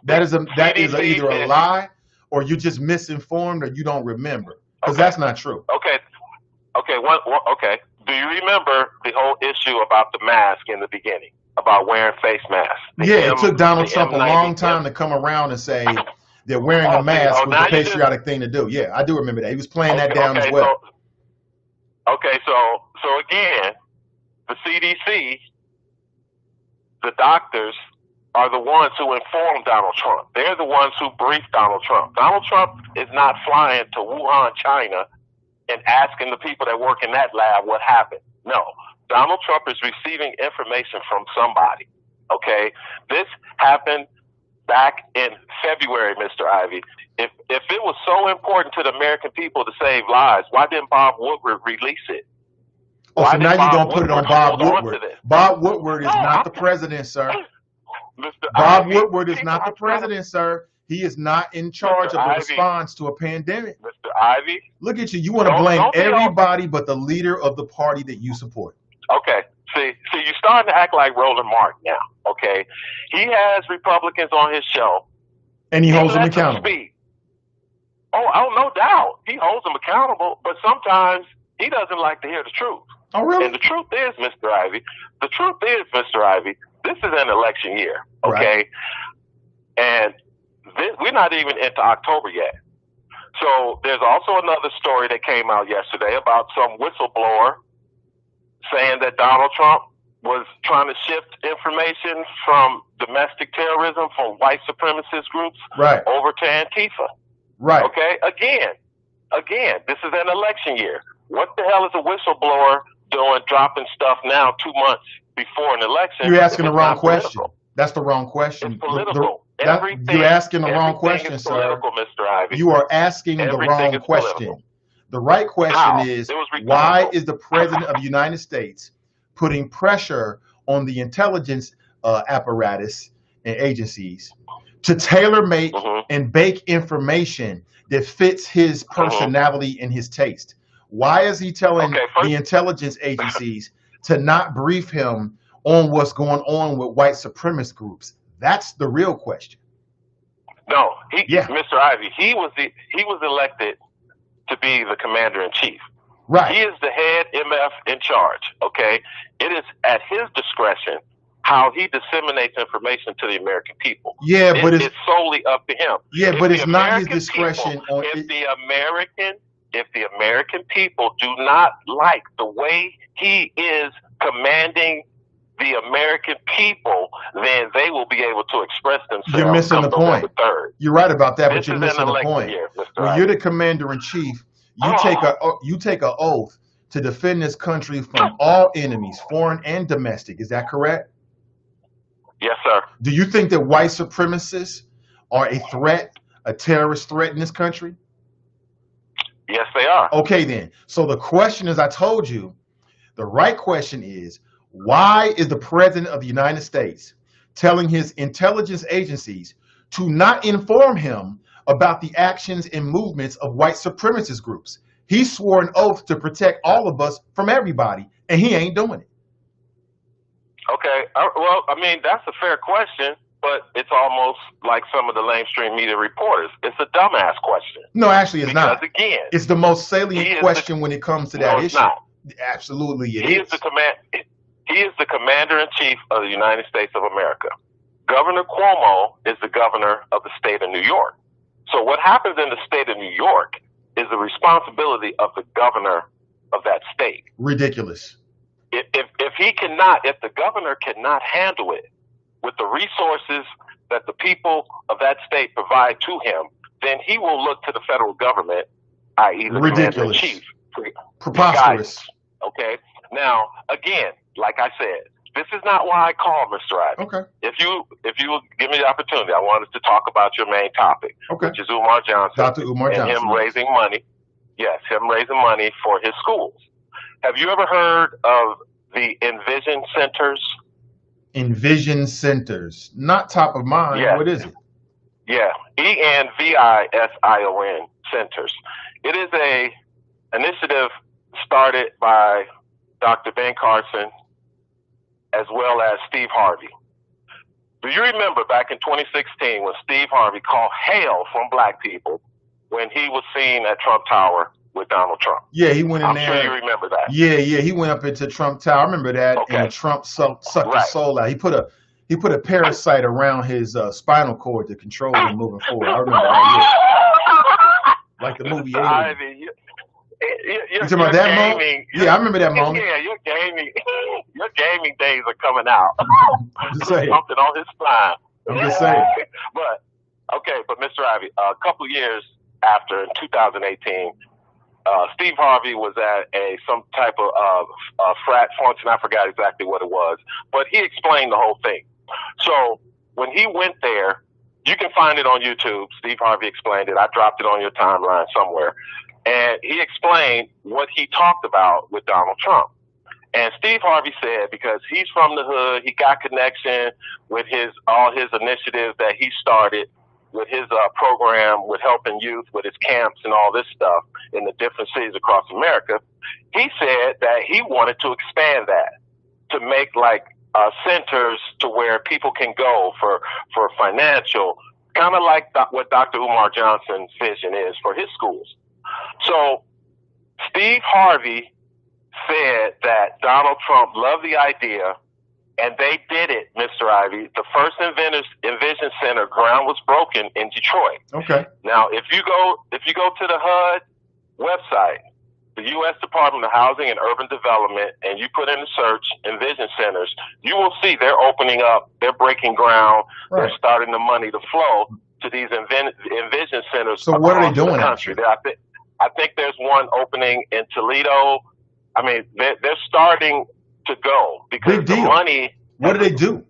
That is CDC either a lie or you just misinformed or you don't remember. Because that's not true. Okay. Okay. Do you remember the whole issue about the mask in the beginning, about wearing face masks? It took Donald Trump a long time to come around and say that wearing a mask was the patriotic thing to do. Yeah, I do remember that. He was playing that down as well. So again, the CDC, the doctors are the ones who informed Donald Trump. They're the ones who briefed Donald Trump. Donald Trump is not flying to Wuhan, China, and asking the people that work in that lab what happened. No, Donald Trump is receiving information from somebody. Okay, this happened back in February, Mr. Ivy. If it was so important to the American people to save lives, why didn't Bob Woodward release it? Oh, so now you're going to put it on Bob Woodward. Bob Woodward is No, not the president, sir. Mr. Bob Ivy, Woodward is people not the are trying to- president, sir. He is not in charge of the Ivy. response to a pandemic. Mr. Ivy. Look at you. You want to Don't- blame don't be all- everybody but the leader of the party that you support. Okay. See, you're starting to act like Roland Martin now. Okay. He has Republicans on his show. And he holds them lets accountable. speak. Oh, no doubt. He holds them accountable, but sometimes he doesn't like to hear the truth. Oh, really? And the truth is, Mr. Ivy, this is an election year, okay? Right. And we're not even into October yet. So there's also another story that came out yesterday about some whistleblower saying that Donald Trump was trying to shift information from domestic terrorism, from white supremacist groups, Right. over to Antifa. Right. Okay? Again, this is an election year. What the hell is a whistleblower doing dropping stuff now 2 months before an election? You're asking the if it's wrong not question. political? That's the wrong question. It's political. You're asking the wrong everything question, is sir. political, Mr. Ivy. You are asking the Everything wrong is question. political. The right question How? is, It was why rhetorical. is the President of the United States putting pressure on the intelligence apparatus and agencies to tailor-make Mhm. and bake information that fits his personality and his taste? Why is he telling Okay, first- the intelligence agencies to not brief him on what's going on with white supremacist groups? That's the real question. No, Yeah. Mr. Ivy, he was elected to be the commander in chief. Right. He is the head MF in charge. Okay, it is at his discretion how he disseminates information to the American people. Yeah, but it's solely up to him. Yeah, If but the it's not his American discretion people- on if it. the American people do not like the way he is commanding the American people, then they will be able to express themselves. You're missing the come November point. 3rd. You're right about that, but This you're is an missing the election point. year, Mr. When Ivy. you're the commander in chief, you take an oath to defend this country from all enemies, foreign and domestic. Is that correct? Yes, sir. Do you think that white supremacists are a threat, a terrorist threat in this country? Yes, they are. Okay, then. So the question, as I told you, the right question is, why is the President of the United States telling his intelligence agencies to not inform him about the actions and movements of white supremacist groups? He swore an oath to protect all of us from everybody, and he ain't doing it. Okay. Well, I mean, that's a fair question, but it's almost like some of the mainstream media reporters. It's a dumbass question. No, actually, it's Because not. again, It's the most he salient is question when it comes to that no, it's issue. not. Absolutely, it He is. is the commander-in-chief of the United States of America. Governor Cuomo is the governor of the state of New York. So what happens in the state of New York is the responsibility of the governor of that state. Ridiculous. If the governor cannot handle it with the resources that the people of that state provide to him, then he will look to the federal government, i.e. the commander-in-chief. Preposterous. Okay. Now, again, like I said, this is not why I called, Mr. Ivey. Okay. If you will give me the opportunity, I wanted to talk about your main topic, which is Umar Johnson. Dr. Umar Johnson. And him raising money. Yes, him raising money for his schools. Have you ever heard of the Envision Centers? Envision Centers. Not top of mind. Yes. What is it? Yeah. ENVISION Centers. It is a initiative started by Dr. Ben Carson as well as Steve Harvey. Do you remember back in 2016 when Steve Harvey called hail from black people when he was seen at Trump Tower with Donald Trump? Yeah, he went in there. I'm sure you remember that. Yeah, he went up into Trump Tower. I remember that. Okay. And Trump sucked his soul out. He put a parasite around his spinal cord to control him moving forward. I remember that. Yeah. Like the movie Alien. You talking about that moment? Yeah, I remember that moment. Yeah, your gaming days are coming out. Just saying. Something on his spine. I'm just saying. But Mr. Ivey, a couple years after, in 2018, Steve Harvey was at some type of frat function. I forgot exactly what it was, but he explained the whole thing. So when he went there, you can find it on YouTube. Steve Harvey explained it. I dropped it on your timeline somewhere. And he explained what he talked about with Donald Trump. And Steve Harvey said, because he's from the hood, he got connection with all his initiatives that he started with his program with helping youth with his camps and all this stuff in the different cities across America. He said that he wanted to expand that to make like centers to where people can go for financial, kind of like what Dr. Umar Johnson's vision is for his schools. So Steve Harvey said that Donald Trump loved the idea, and they did it, Mr. Ivey. The first Envision Center ground was broken in Detroit. Okay. Now, if you go to the HUD website, the U.S. Department of Housing and Urban Development, and you put in the search Envision Centers, you will see they're opening up, they're breaking ground, They're starting the money to flow to these Envision Centers. So what are they doing? The country. I think there's one opening in Toledo. I mean, they're starting to go because the money. What do they do?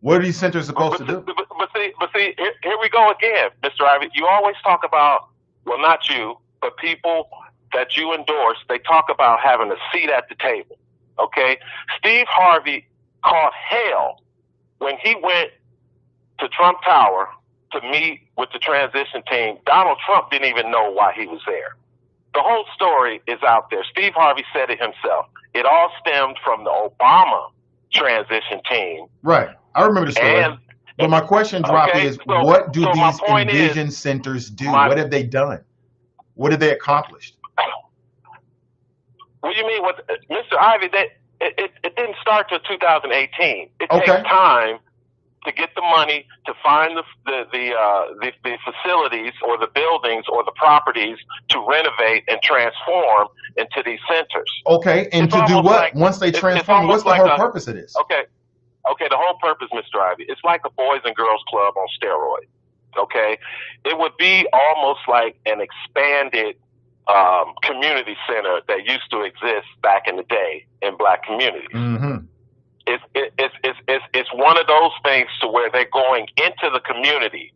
What are these centers supposed to do? But see, here we go again, Mr. Ivey. You always talk about, well, not you, but people that you endorse. They talk about having a seat at the table. Okay, Steve Harvey caught hell when he went to Trump Tower to meet with the transition team. Donald Trump didn't even know why he was there. The whole story is out there. Steve Harvey said it himself. It all stemmed from the Obama transition team. Right. I remember the story. But my question, Droppy, is what do these Envision Centers do? What have they done? What have they accomplished? What do you mean? Mr. Ivey, it didn't start till 2018. It takes time to get the money to find the facilities or the buildings or the properties to renovate and transform into these centers. Okay, and to do what? Once they transform, what's the whole purpose of this? Okay, the whole purpose, Mr. Ivey, it's like a Boys and Girls Club on steroids. Okay, it would be almost like an expanded community center that used to exist back in the day in black communities. Mm-hmm. It's one of those things to where they're going into the community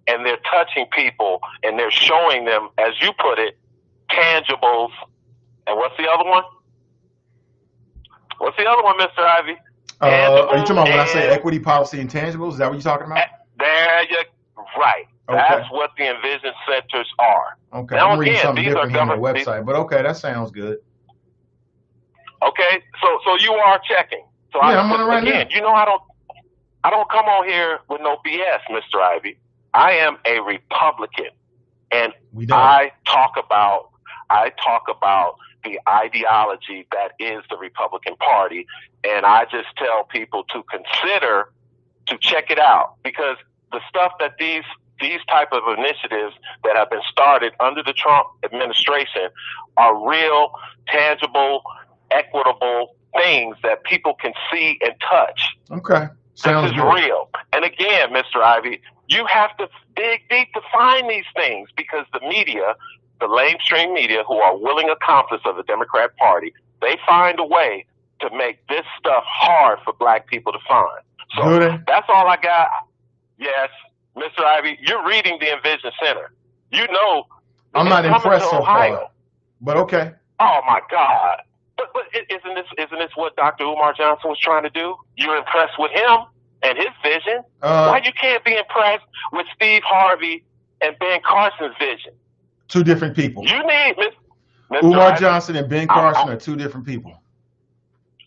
and they're touching people and they're showing them, as you put it, tangibles. And what's the other one? What's the other one, Mr. Ivey? Are you talking about when I say equity, policy, and tangibles? Is that what you're talking about? Right. Okay. That's what the Envision Centers are. Okay. Now, I'm reading something different on their website, but okay, that sounds good. Okay, so you are checking. So yeah, I'm on it right now. You know, I don't come on here with no BS, Mr. Ivey. I am a Republican, and I talk about the ideology that is the Republican Party, and I just tell people to consider to check it out, because the stuff that these these type of initiatives that have been started under the Trump administration are real, tangible, equitable things that people can see and touch. Okay. Sounds This is good. real. And again, Mr. Ivey, you have to dig deep to find these things, because the media, the mainstream media, who are willing accomplices of the Democrat Party, they find a way to make this stuff hard for black people to find. So Good. that's all I got. Yes, Mr. Ivey, you're reading the Envision Center. You know, I'm it's not coming impressed to so Ohio. far, but okay. Oh my God! But isn't this what Dr. Umar Johnson was trying to do? You're impressed with him and his vision. Why you can't be impressed with Steve Harvey and Ben Carson's vision? Two different people. You need Mr. Umar Ivey, Johnson and Ben Carson are two different people.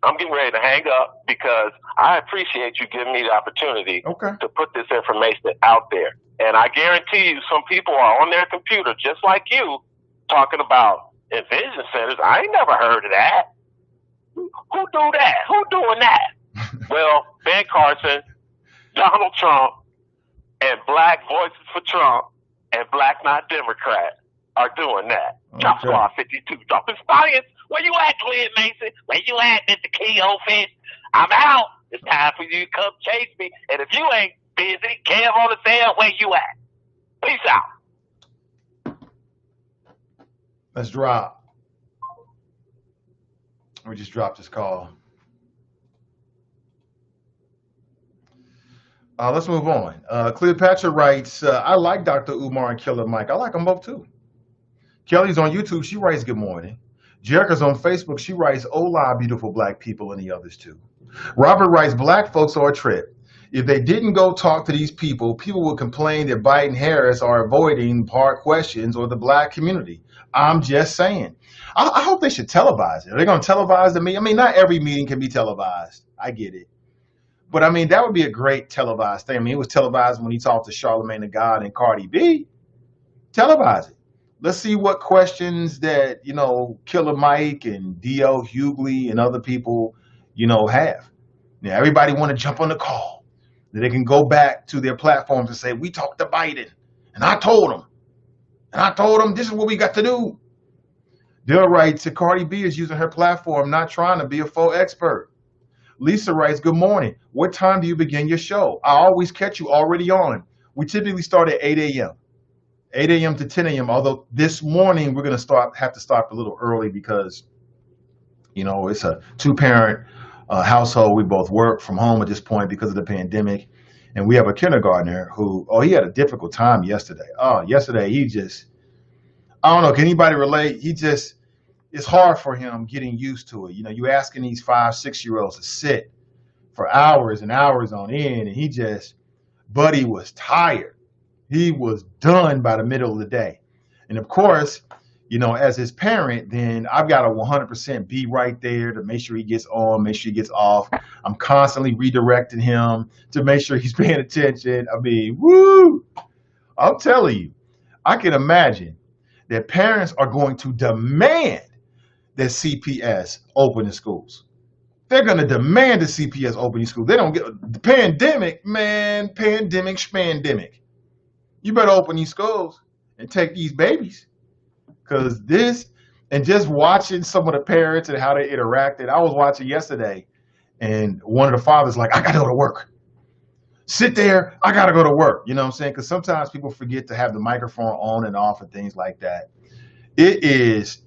I'm getting ready to hang up because I appreciate you giving me the opportunity Okay. to put this information out there. And I guarantee you some people are on their computer just like you talking about Envision centers. I ain't never heard of that. Who do that? Who doing that? Well, Ben Carson, Donald Trump, and Black Voices for Trump and Black Not Democrat are doing that. Drop Okay. Squad 52, dropping science. Where you at, Glenn Mason? Where you at, Mr. Keogh Fish? I'm out. It's time for you to come chase me. And if you ain't busy, Kev on the cell, where you at? Peace out. Let's drop. We just dropped this call. Let's move on. Cleopatra writes, I like Dr. Umar and Killer Mike. I like them both too. Kelly's on YouTube. She writes, good morning. Jerica's on Facebook. She writes, hola, beautiful black people, and the others too. Robert writes, black folks are a trip. If they didn't go talk to these people, people would complain that Biden and Harris are avoiding hard questions or the black community. I'm just saying. I hope they should televise it. Are they going to televise the meeting? I mean, not every meeting can be televised. I get it. But I mean, that would be a great televised thing. I mean, it was televised when he talked to Charlamagne the God and Cardi B. Televise it. Let's see what questions that, you know, Killer Mike and D.L. Hughley and other people, you know, have. Now, everybody want to jump on the call. That they can go back to their platforms and say, we talked to Biden. And I told him, this is what we got to do. Dill writes, Cardi B is using her platform, not trying to be a faux expert. Lisa writes, good morning. What time do you begin your show? I always catch you already on. We typically start at 8 a.m. 8 a.m. to 10 a.m. Although this morning we're going to have to start a little early because, you know, it's a two-parent household. We both work from home at this point because of the pandemic. And we have a kindergartner who, he had a difficult time yesterday. Yesterday he just, I don't know, can anybody relate? It's hard for him getting used to it. You know, you asking these 5-6-year-olds to sit for hours and hours on end, and Buddy was tired. He was done by the middle of the day. And of course, you know, as his parent, then I've got to 100% be right there to make sure he gets on, make sure he gets off. I'm constantly redirecting him to make sure he's paying attention. I mean, woo! I'm telling you, I can imagine that parents are going to demand that CPS open in schools. They're going to demand the CPS open in schools. They don't get the pandemic, man, pandemic, spandemic. You better open these schools and take these babies. Because and just watching some of the parents and how they interacted. I was watching yesterday, and one of the fathers like, I got to go to work. Sit there, I got to go to work. You know what I'm saying? Because sometimes people forget to have the microphone on and off and things like that. It is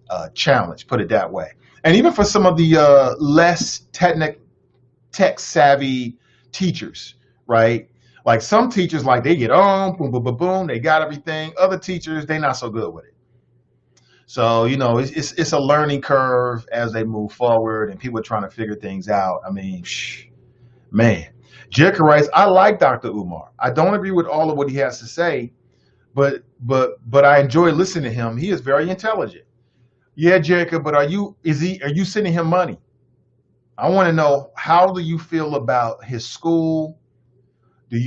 a challenge, put it that way. And even for some of the less tech savvy teachers, right? Like some teachers, like they get on, boom, boom, boom, boom, they got everything. Other teachers, they not so good with it. So, you know, it's a learning curve as they move forward and people are trying to figure things out. I mean, man. Jerica writes, I like Dr. Umar. I don't agree with all of what he has to say, but I enjoy listening to him. He is very intelligent. Yeah, Jerica, but are you sending him money? I want to know, how do you feel about his school?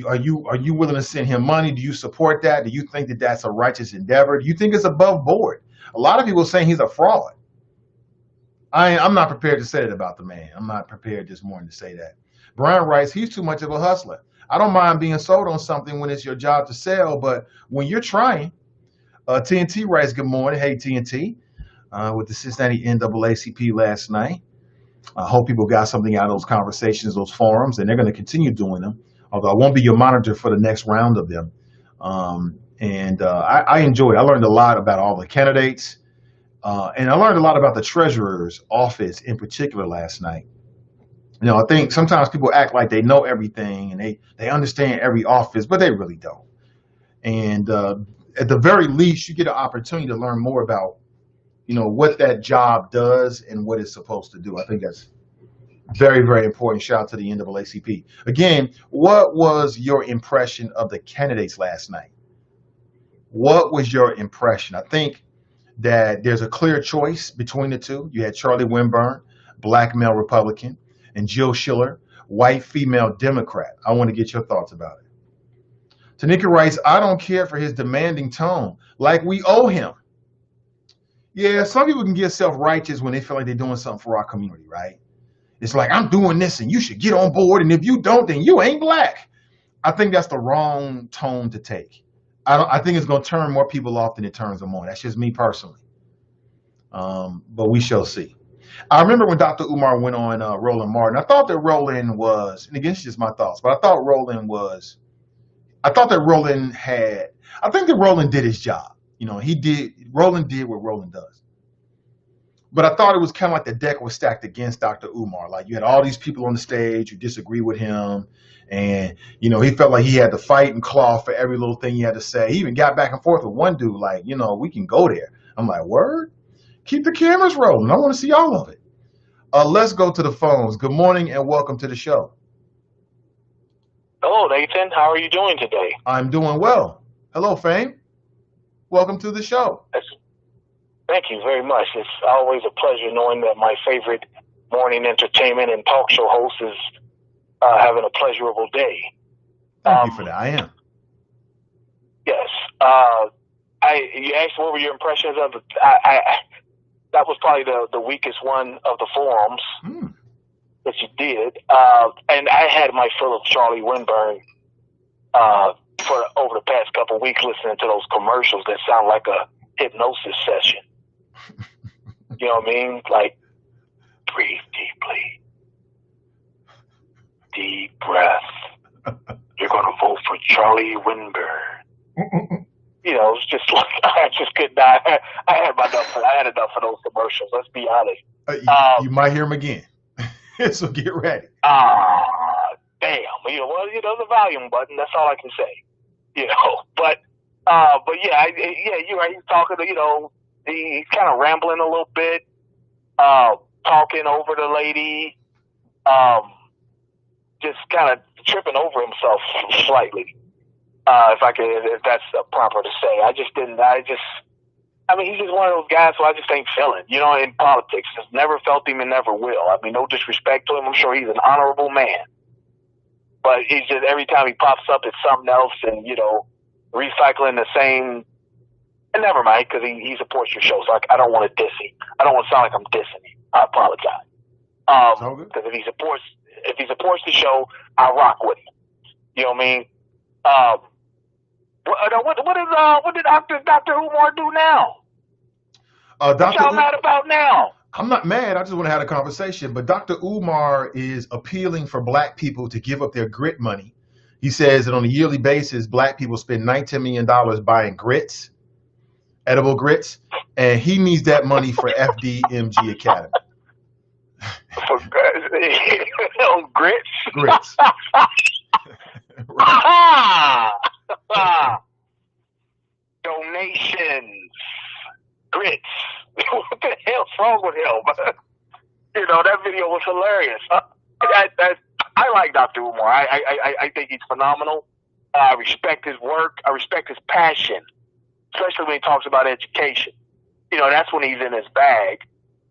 Are you willing to send him money? Do you support that? Do you think that that's a righteous endeavor? Do you think it's above board? A lot of people are saying he's a fraud. I'm not prepared to say that about the man. I'm not prepared this morning to say that. Brian writes, he's too much of a hustler. I don't mind being sold on something when it's your job to sell, but when you're trying, TNT writes, good morning. Hey, TNT, with the Cincinnati NAACP last night. I hope people got something out of those conversations, those forums, and they're going to continue doing them. Although I won't be your monitor for the next round of them. I enjoyed it. I learned a lot about all the candidates. And I learned a lot about the treasurer's office in particular last night. You know, I think sometimes people act like they know everything and they understand every office, but they really don't. And at the very least, you get an opportunity to learn more about, you know, what that job does and what it's supposed to do. I think that's very, very important. Shout out to the NAACP. Again, what was your impression of the candidates last night? What was your impression? I think that there's a clear choice between the two. You had Charlie Winburn, black male Republican, and Jill Schiller, white female Democrat. I want to get your thoughts about it. Tanika writes, I don't care for his demanding tone, like we owe him. Yeah, some people can get self-righteous when they feel like they're doing something for our community, right? It's like, I'm doing this and you should get on board, and if you don't, then you ain't black. I think that's the wrong tone to take. I think it's going to turn more people off than it turns them on. That's just me personally. But we shall see. I remember when Dr. Umar went on Roland Martin, I thought that Roland was, and again, it's just my thoughts, but I thought that Roland did his job. You know, Roland did what Roland does. But I thought it was kind of like the deck was stacked against Dr. Umar. Like you had all these people on the stage who disagree with him. And, you know, he felt like he had to fight and claw for every little thing he had to say. He even got back and forth with one dude like, you know, we can go there. I'm like, word? Keep the cameras rolling. I want to see all of it. Let's go to the phones. Good morning and welcome to the show. Hello, Nathan. How are you doing today? I'm doing well. Hello, Fame. Welcome to the show. Thank you very much. It's always a pleasure knowing that my favorite morning entertainment and talk show host is having a pleasurable day. Thank you for that. I am. Yes. You asked what were your impressions of the. That was probably the weakest one of the forums that you did, and I had my fill of Charlie Winburn for over the past couple of weeks listening to those commercials that sound like a hypnosis session. You know what I mean? Like, breathe deeply. Deep breath. You're going to vote for Charlie Winburn. You know, it's just like, I just could not. I had enough of those commercials, let's be honest. You might hear them again. So get ready. Damn. You know, well, you know, the volume button, that's all I can say. You know, but yeah, you're right. He's talking to, you know, he's kind of rambling a little bit, talking over the lady, just kind of tripping over himself slightly. If that's proper to say. He's just one of those guys who I just ain't feeling, you know, in politics. Just never felt him and never will. I mean, no disrespect to him. I'm sure he's an honorable man. But he's just, every time he pops up, it's something else and, you know, recycling the same. And never mind, because he supports your show, so I don't want to diss him. I don't want to sound like I'm dissing him. I apologize. Because if he supports the show, I rock with him. You know what I mean? What did Dr. Umar do now? What y'all mad about now? I'm not mad. I just want to have a conversation. But Dr. Umar is appealing for black people to give up their grit money. He says that on a yearly basis, black people spend $19 million buying grits, edible grits, and he needs that money for FDMG Academy. On grits? Grits. Donations. Grits. What the hell's wrong with him? You know, that video was hilarious. I like Dr. Umar. I think he's phenomenal. I respect his work. I respect his passion, especially when he talks about education. You know, that's when he's in his bag,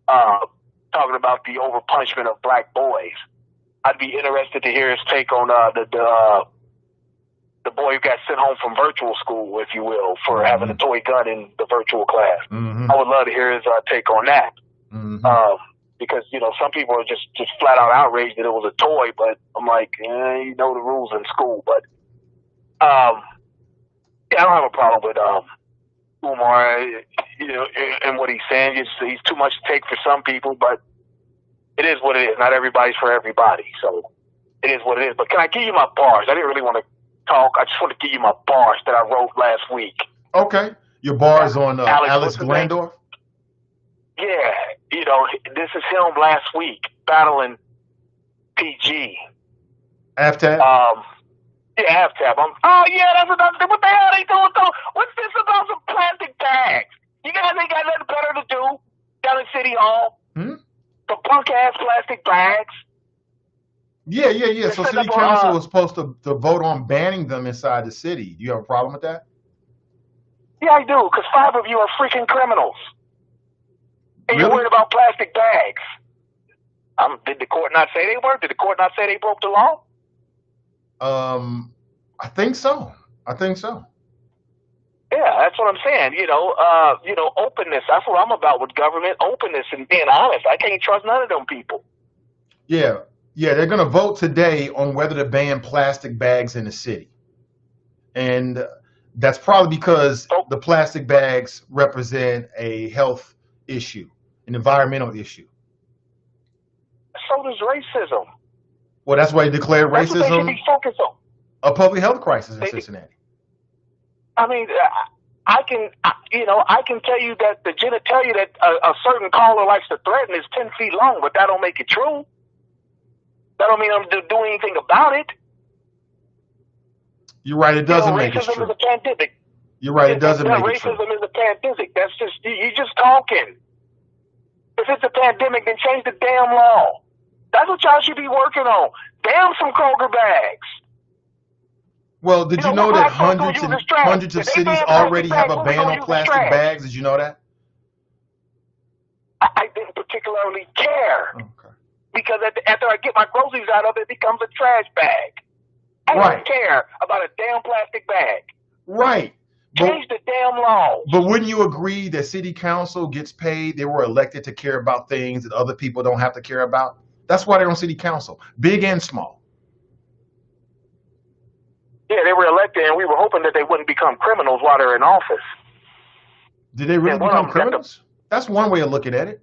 talking about the overpunishment of black boys. I'd be interested to hear his take on the boy who got sent home from virtual school, if you will, for having a toy gun in the virtual class. I would love to hear his take on that. because, some people are just flat out outraged that it was a toy, but I'm like, you know the rules in school. But, yeah, I don't have a problem with, Umar, and what he's saying. He's too much to take for some people, but it is what it is. Not everybody's for everybody, so it is what it is. But can I give you my bars? I didn't really want to talk. I just want to give you my bars that I wrote last week. Okay. Your bars on Alex Glandorf? Yeah. This is him last week battling PG. Aftab? Yeah, Aftab. That's another thing. What the hell are they doing, though? What's this about some plastic bags? You guys ain't got nothing better to do down at City Hall? The punk-ass plastic bags? Yeah. So City Council was supposed to vote on banning them inside the city. Do you have a problem with that? Yeah, I do, because 5 of you are freaking criminals. And Really? You're worried about plastic bags. Did the court not say they were? Did the court not say they broke the law? I think so. Yeah, that's what I'm saying. Openness. That's what I'm about with government. Openness and being honest. I can't trust none of them people. Yeah, they're going to vote today on whether to ban plastic bags in the city. And that's probably because the plastic bags represent a health issue, an environmental issue. So does racism. Well, that's why they declared That's what they should racism be focused on. a public health crisis in Cincinnati. I mean, I can tell you that the genitalia that a certain caller likes to threaten is 10 feet long, but that don't make it true. That don't mean I'm doing anything about it. You're right. It doesn't make it true. Racism is a pandemic. You're right. It doesn't make it true. Racism is a pandemic. That's just you're just talking. If it's a pandemic, then change the damn law. That's what y'all should be working on. Damn some Kroger bags. Well, did you know that hundreds of cities already have a ban on plastic bags? Did you know that? I didn't particularly care. Okay. Because after I get my groceries out of it, it becomes a trash bag. I don't care about a damn plastic bag. Right. Change the damn law. But wouldn't you agree that city council gets paid? They were elected to care about things that other people don't have to care about. That's why they're on city council, big and small. Yeah, they were elected, and we were hoping that they wouldn't become criminals while they're in office. Did they really become criminals? That's one way of looking at it.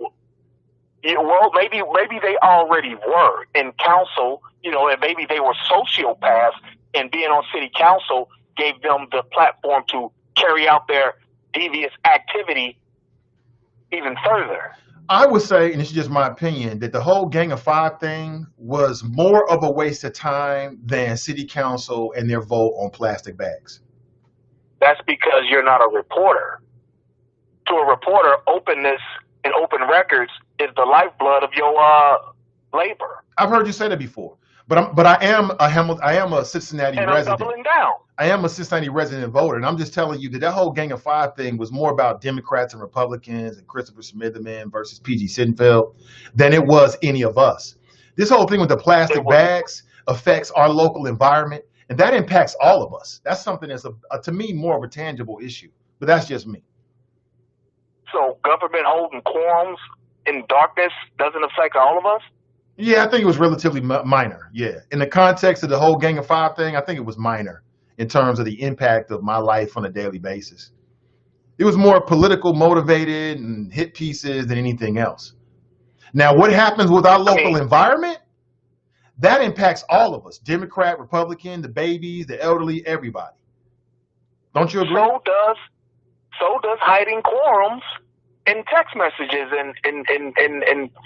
Yeah, well, maybe they already were in council, and maybe they were sociopaths, and being on city council gave them the platform to carry out their devious activity even further. I would say, and this is just my opinion, that the whole Gang of Five thing was more of a waste of time than city council and their vote on plastic bags. That's because you're not a reporter. To a reporter, openness and open records is the lifeblood of your labor. I've heard you say that before, but I am a Cincinnati resident. I'm doubling down. I am a Cincinnati resident voter, and I'm just telling you that whole Gang of Five thing was more about Democrats and Republicans and Christopher Smitherman versus PG Sittenfeld than it was any of us. This whole thing with the plastic bags affects our local environment, and that impacts all of us. That's something that's, to me, more of a tangible issue, but that's just me. So government holding quorums in darkness doesn't affect all of us? Yeah, I think it was relatively minor, yeah. In the context of the whole Gang of Five thing, I think it was minor in terms of the impact of my life on a daily basis. It was more political motivated and hit pieces than anything else. Now, what happens with our local environment? That impacts all of us, Democrat, Republican, the babies, the elderly, everybody. Don't you agree? So does hiding quorums in text messages and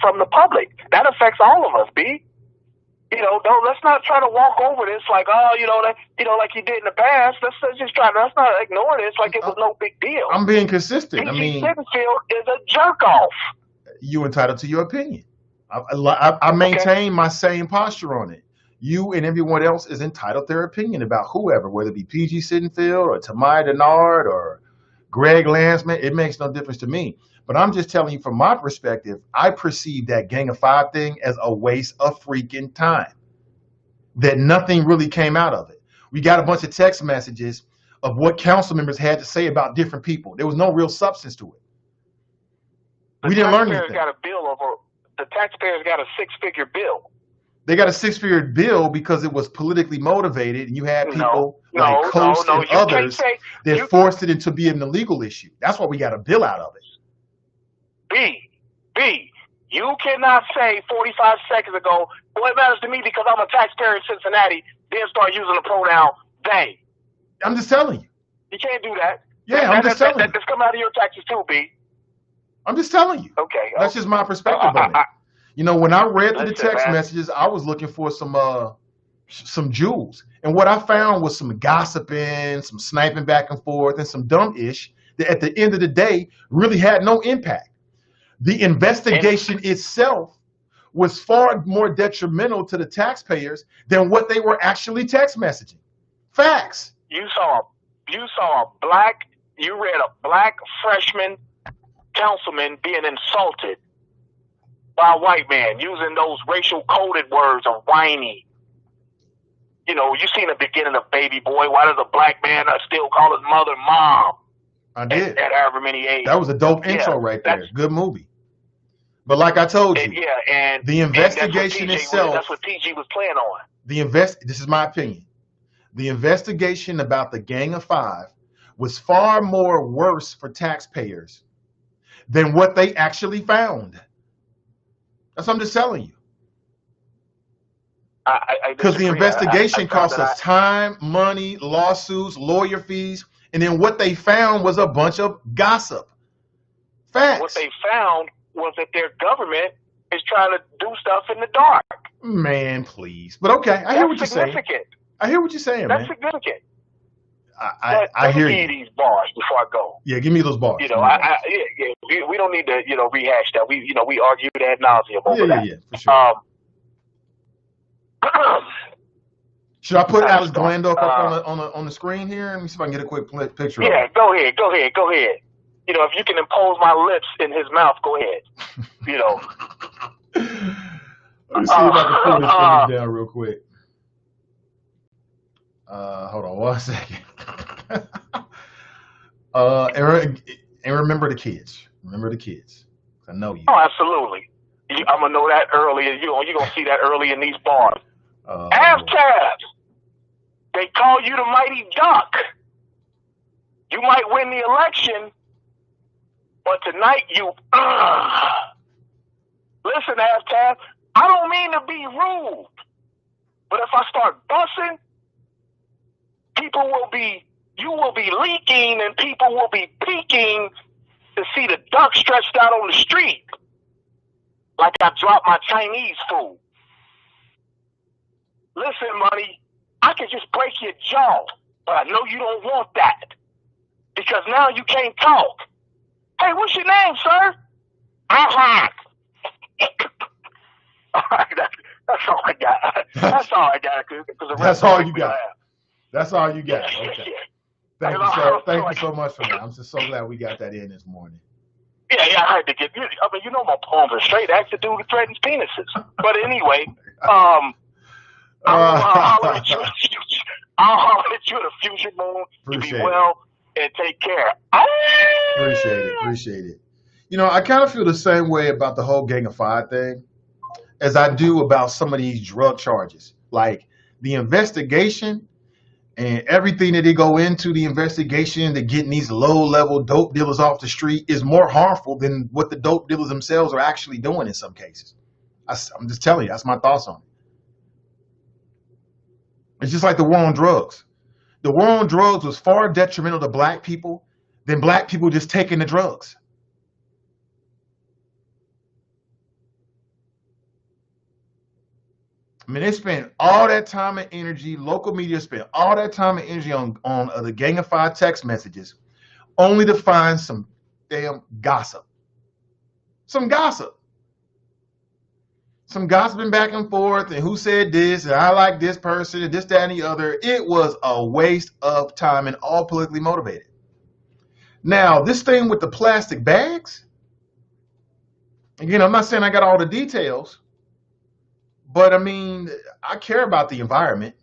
from the public. That affects all of us, B. Let's not try to walk over this like, like you did in the past. Let's not ignore this like it was no big deal. I'm being consistent. PG Sittenfeld is a jerk off. You entitled to your opinion. I maintain my same posture on it. You and everyone else is entitled to their opinion about whoever, whether it be PG Sittenfeld or Tamai Denard or Greg Landsman. It makes no difference to me. But I'm just telling you from my perspective, I perceive that Gang of Five thing as a waste of freaking time. That nothing really came out of it. We got a bunch of text messages of what council members had to say about different people. There was no real substance to it. We didn't learn anything. the taxpayers got a six-figure bill. They got a six-figure bill because it was politically motivated, and you had people like Coast and others that forced it into being a legal issue. That's why we got a bill out of it. You cannot say 45 seconds ago, well, it matters to me because I'm a taxpayer in Cincinnati, then start using the pronoun they. I'm just telling you. You can't do that. Yeah, I'm just telling you. That's coming out of your taxes too, B. I'm just telling you. Okay. That's just my perspective on it. You know, when I read through the text messages, I was looking for some jewels. And what I found was some gossiping, some sniping back and forth, and some dumb-ish that at the end of the day really had no impact. The investigation itself was far more detrimental to the taxpayers than what they were actually text messaging. Facts. You read a black freshman councilman being insulted by a white man using those racial coded words of whiny. You know, you seen the beginning of Baby Boy. Why does a black man still call his mother mom? I did. At however many age. That was a dope intro right there. Good movie. But like I told you, the investigation itself. That's what PG was playing on. This is my opinion. The investigation about the Gang of Five was far more worse for taxpayers than what they actually found. That's what I'm just telling you. Because the investigation cost us time, money, lawsuits, lawyer fees, and then what they found was a bunch of gossip. Facts. What they found was that their government is trying to do stuff in the dark. Man, please. But okay, I hear what you're saying. I hear what you're saying, man. That's significant. I hear you. Give me these bars before I go. Yeah, give me those bars. You know, we don't need to, rehash that. We argued ad nauseum over that. Yeah, for sure. Should I put Alex Glandock up on the screen here? Let me see if I can get a quick picture. Yeah, go ahead. You know, if you can impose my lips in his mouth, go ahead. You know. Let me see if I can pull this thing down real quick. Hold on 1 second. And remember the kids. Remember the kids. I know you. Oh, absolutely. I'm gonna know that early. You're gonna see that early in these bars. Tabs. They call you the mighty duck. You might win the election, but tonight you. Listen, Tab. I don't mean to be rude, but if I start bussing, you will be leaking and people will be peeking to see the duck stretched out on the street. Like I dropped my Chinese food. Listen, money, I can just break your jaw, but I know you don't want that. Because now you can't talk. Hey, what's your name, sir? That's all I got. That's all I got. That's all you got. That's all you got. Okay. Thank you so much for that. I'm just so glad we got that in this morning. Yeah, I had to get. I mean, my palms are straight. I actually do the threatens penises. But anyway, I'll holler at you in the future. I'll holler at you in the future, Moon. You be well and take care. Appreciate it. You know, I kind of feel the same way about the whole Gang of Five thing as I do about some of these drug charges. Like the investigation and everything that they go into the investigation to getting these low-level dope dealers off the street is more harmful than what the dope dealers themselves are actually doing in some cases. I'm just telling you, that's my thoughts on it. It's just like the war on drugs. The war on drugs was far detrimental to black people than black people just taking the drugs. I mean, they spent all that time and energy, local media spent all that time and energy on the Gang of Five text messages, only to find some damn gossip. Some gossiping back and forth, and who said this, and I like this person, and this, that, and the other. It was a waste of time and all politically motivated. Now, this thing with the plastic bags, again, I'm not saying I got all the details, but I mean, I care about the environment.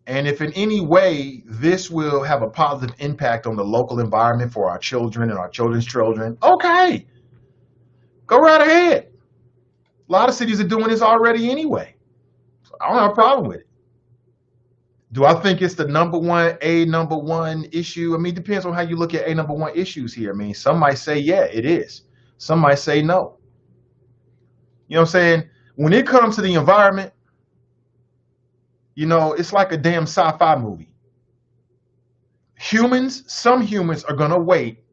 And if in any way this will have a positive impact on the local environment for our children and our children's children, okay, go right ahead. A lot of cities are doing this already anyway. So I don't have a problem with it. Do I think it's the number one issue? I mean, it depends on how you look at number one issues here. I mean, some might say, yeah, it is. Some might say no. You know what I'm saying? When it comes to the environment, you know, it's like a damn sci-fi movie. Some humans are going to wait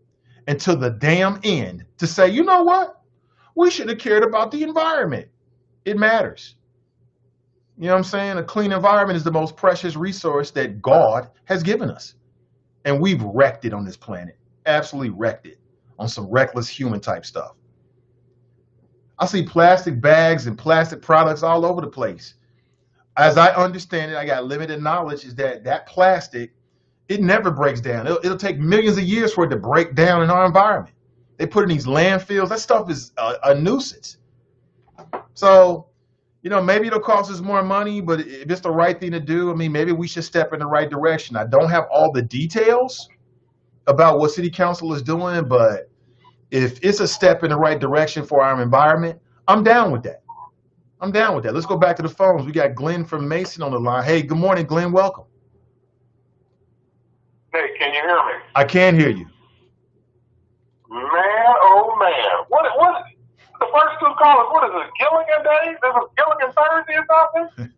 until the damn end to say, you know what? We should have cared about the environment. It matters. You know what I'm saying? A clean environment is the most precious resource that God has given us. And we've wrecked it on this planet. Absolutely wrecked it on some reckless human type stuff. I see plastic bags and plastic products all over the place. As I understand it, I got limited knowledge, is that plastic, it never breaks down. It'll take millions of years for it to break down in our environment. They put it in these landfills. That stuff is a nuisance. So, you know, maybe it'll cost us more money, but if it's the right thing to do, I mean, maybe we should step in the right direction. I don't have all the details about what city council is doing, but if it's a step in the right direction for our environment, I'm down with that. I'm down with that. Let's go back to the phones. We got Glenn from Mason on the line. Hey, good morning, Glenn. Welcome. Hey, can you hear me? I can hear you. Man, oh man. What the first two callers, what is it, Gilligan Days? Is it Gilligan Thursday or something?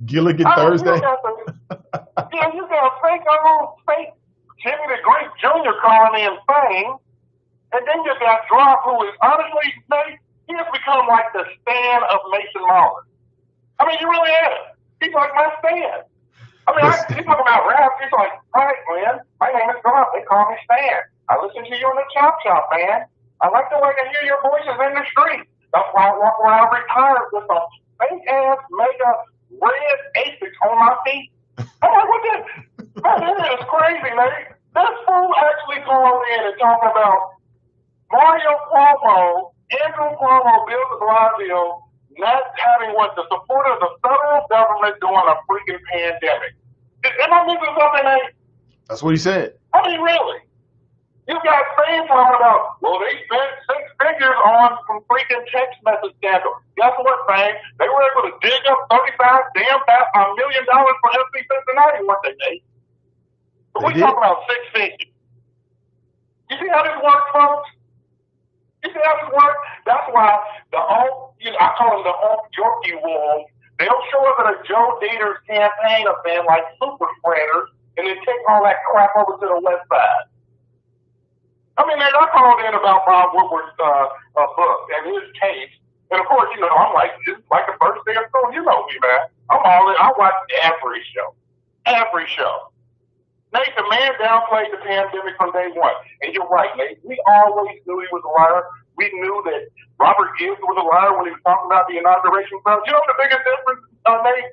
Gilligan Thursday? You got fake Jimmy the Greek Jr. calling in fame, and then you got Drop, who is honestly, he has become like the Stan of Mason Mullins. I mean, he really is. He's like my Stan. I mean, he's talking about rap. He's like, hi, Glenn, my name is Drop. They call me Stan. I listen to you in the chop shop, man. I like the way I hear your voices in the street. That's why I walk around retired with some fake ass mega red Asics on my feet. I'm like, what this? Man, this is crazy, man. This fool actually called in and talking about Mario Cuomo, Andrew Cuomo, Bill de Blasio, not having the support of the federal government during a freaking pandemic. Am I missing something, Nate? That's what he said. I mean, really? You got fans talking about, well, they spent 6 figures on some freaking text message scandal. Guess what, fans? They were able to dig up $35 million for FC Cincinnati one day. But we talking about 6 figures. You see how this works, folks? You see how this works? That's why I call them the Yorkie wolves. They'll show up at a Joe Dieter's campaign event like super spreaders and then take all that crap over to the west side. I mean, I called in about Bob Woodward's book and his case. And of course, you know, I'm like, just like the first day of school, you know me, man. I'm all in. I watch every show. Every show. Nate, the man downplayed the pandemic from day one. And you're right, Nate. We always knew he was a liar. We knew that Robert Gibbs was a liar when he was talking about the inauguration club. You know the biggest difference, Nate?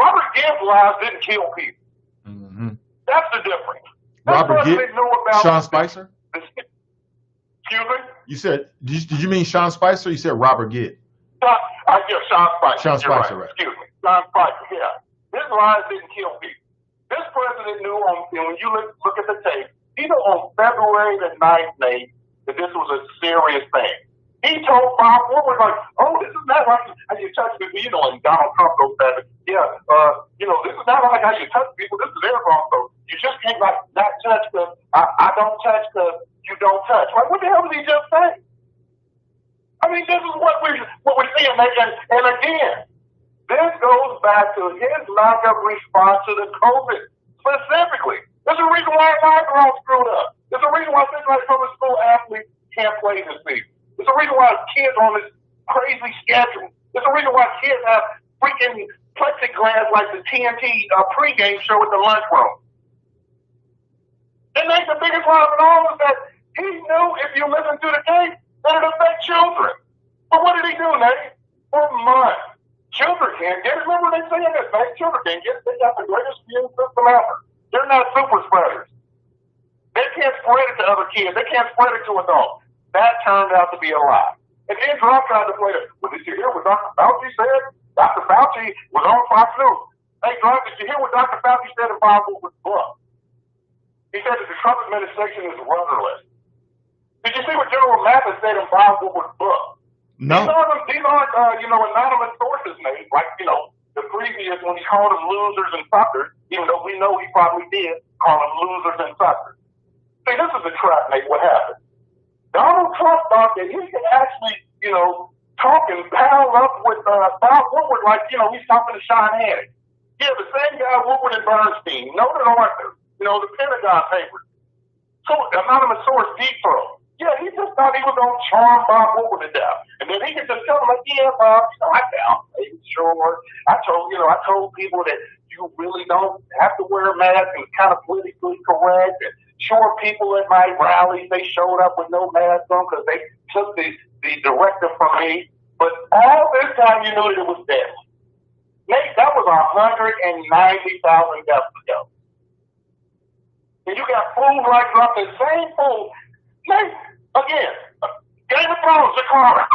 Robert Gibbs' lies didn't kill people. Mm-hmm. That's the difference. Robert Gibbs? Sean Spicer? Excuse me? You said, did you mean Sean Spicer? You said Robert Gibbs. Sean Spicer. Sean Spicer, right. Excuse me. Sean Spicer, yeah. His lies didn't kill people. This president knew when you look at the tape, he knew on February the 9th, Nate, that this was a serious thing. He told Bob Woodward, like, oh, this is not like how you touch people. You know, and Donald Trump goes back, you know, this is not like how you touch people. This is their wrong. So you just can't, like, not touch because I don't touch because you don't touch. Like, what the hell did he just say? I mean, this is what we're seeing, Nate. And again, this goes back to his lack of response to the COVID specifically. There's a reason why our are all screwed up. There's a reason why things like public school athletes can't play this season. There's a reason why kids are on this crazy schedule. There's a reason why kids have freaking plexiglass like the TNT pregame show at the lunchroom. And that's the biggest lie of it all is that he knew if you listen to the tape that it affect children. But what did he do, Nate? For months. Children can't get it. Remember they saying this, Nate? Children can't get it. They got the greatest immune system ever. They're not super spreaders. They can't spread it to other kids. They can't spread it to adults. That turned out to be a lie. And then Trump tried to play it. Well, did you hear what Dr. Fauci said? Dr. Fauci was on Fox News. Hey, Trump, did you hear what Dr. Fauci said in Bob Woodward's book? He said that the Trump administration is rudderless. Did you see what General Mathis said in Bob Woodward's book? No. These aren't anonymous sources, Nate. Like, the previous when he called them losers and suckers, even though we know he probably did call them losers and suckers. See, this is a trap, Nate. What happened? Donald Trump thought that he could actually, talk and pal up with Bob Woodward like, he's talking to Sean Hannity. Yeah, the same guy, Woodward and Bernstein, noted author, the Pentagon Papers. So, anonymous source, deep throat. Yeah, he just thought he was going to charm Bob Woodward to death. And then he could just tell him, like, yeah, Bob, I found sure. I told people that you really don't have to wear a mask and it's kind of politically correct. And sure, people at my rallies, they showed up with no mask on because they took the directive from me. But all this time you knew that it was deadly. Nate, that was 190,000 deaths ago. And you got fools like Trump, the same fool. Nate, again, Game of Thrones, the car.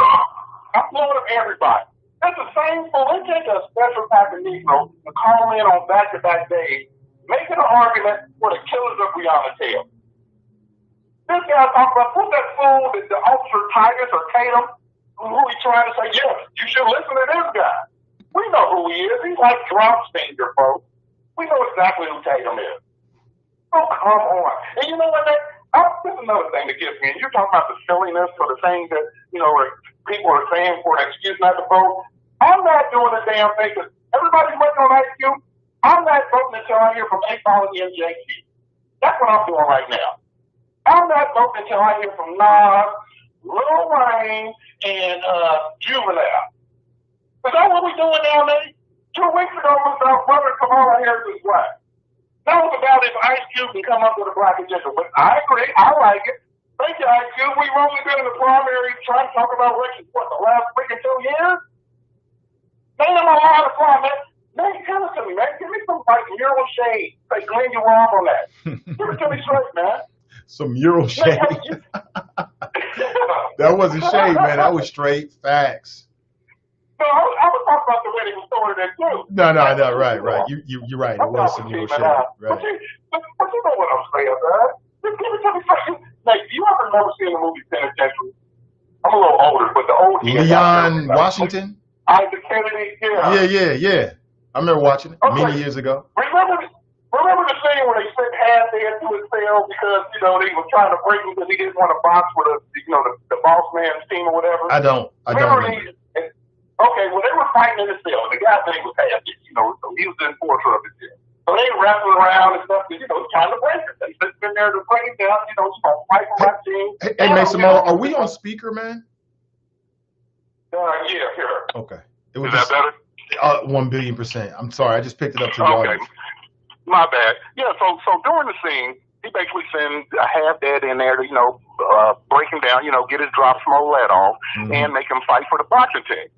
I'm blowing up everybody. That's the same fool. They take a special type of Negro and call in on back-to-back days, making an argument for the killers of Breonna Taylor. This guy talking about, what's that fool, the officer Titus or Tatum, who he trying to say, yes, you should listen to this guy. We know who he is. He's like Trump's finger, folks. We know exactly who Tatum is. Oh, come on. And you know what, this is another thing that gets me. And you're talking about the silliness or the things that, people are saying for an excuse not to vote. I'm not doing a damn thing because everybody's waiting on IQ. I'm not voting until I hear from 8-Ball and MJG. That's what I'm doing right now. I'm not voting until I hear from Nas, Lil Wayne, and Juvenile. Is that what we're doing now, Nate? 2 weeks ago was our brother Kamala Harris's wife. That was about if Ice Cube can come up with a black agenda. But I agree. I like it. Thank you, Ice Cube. We've only been in the primary trying to talk about elections, the last freaking 2 years? Man, I'm allowed to fly, man. Man, tell it to me, man. Give me some, mural shade. Say, Glenn, you wrong on that. Give it to me straight, man. Some mural shade. That wasn't shade, man. That was straight facts. No, I was talking about the way they were throwing that too. No, right. You're right. It was some mural shade. Right. But you know what I'm saying, man. Just give it to me straight. Like, do you ever remember seeing the movie Penitentiary? I'm a little older, but the old Leon Washington? Isaac Kennedy, Yeah. I remember watching it many years ago. Remember the scene where they sent Half-Dead to his cell because, they were trying to break him because he didn't want to box with the boss man's team or whatever? I don't remember. Okay, well, they were fighting in the cell. The guy's name was Half-Dead, so he was the enforcer of the cell. So they wrestling around and stuff, trying to break it. They sit in there to break it down, fight for my team. Hey, Mason Mo, are we on speaker, man? Yeah, here. Okay. Is that better? 1,000,000,000%. I'm sorry, I just picked it up to your audience. My bad. Yeah, so during the scene, he basically sends a Half-Dead in there to, break him down, get his drop Smollett off and make him fight for the boxing team.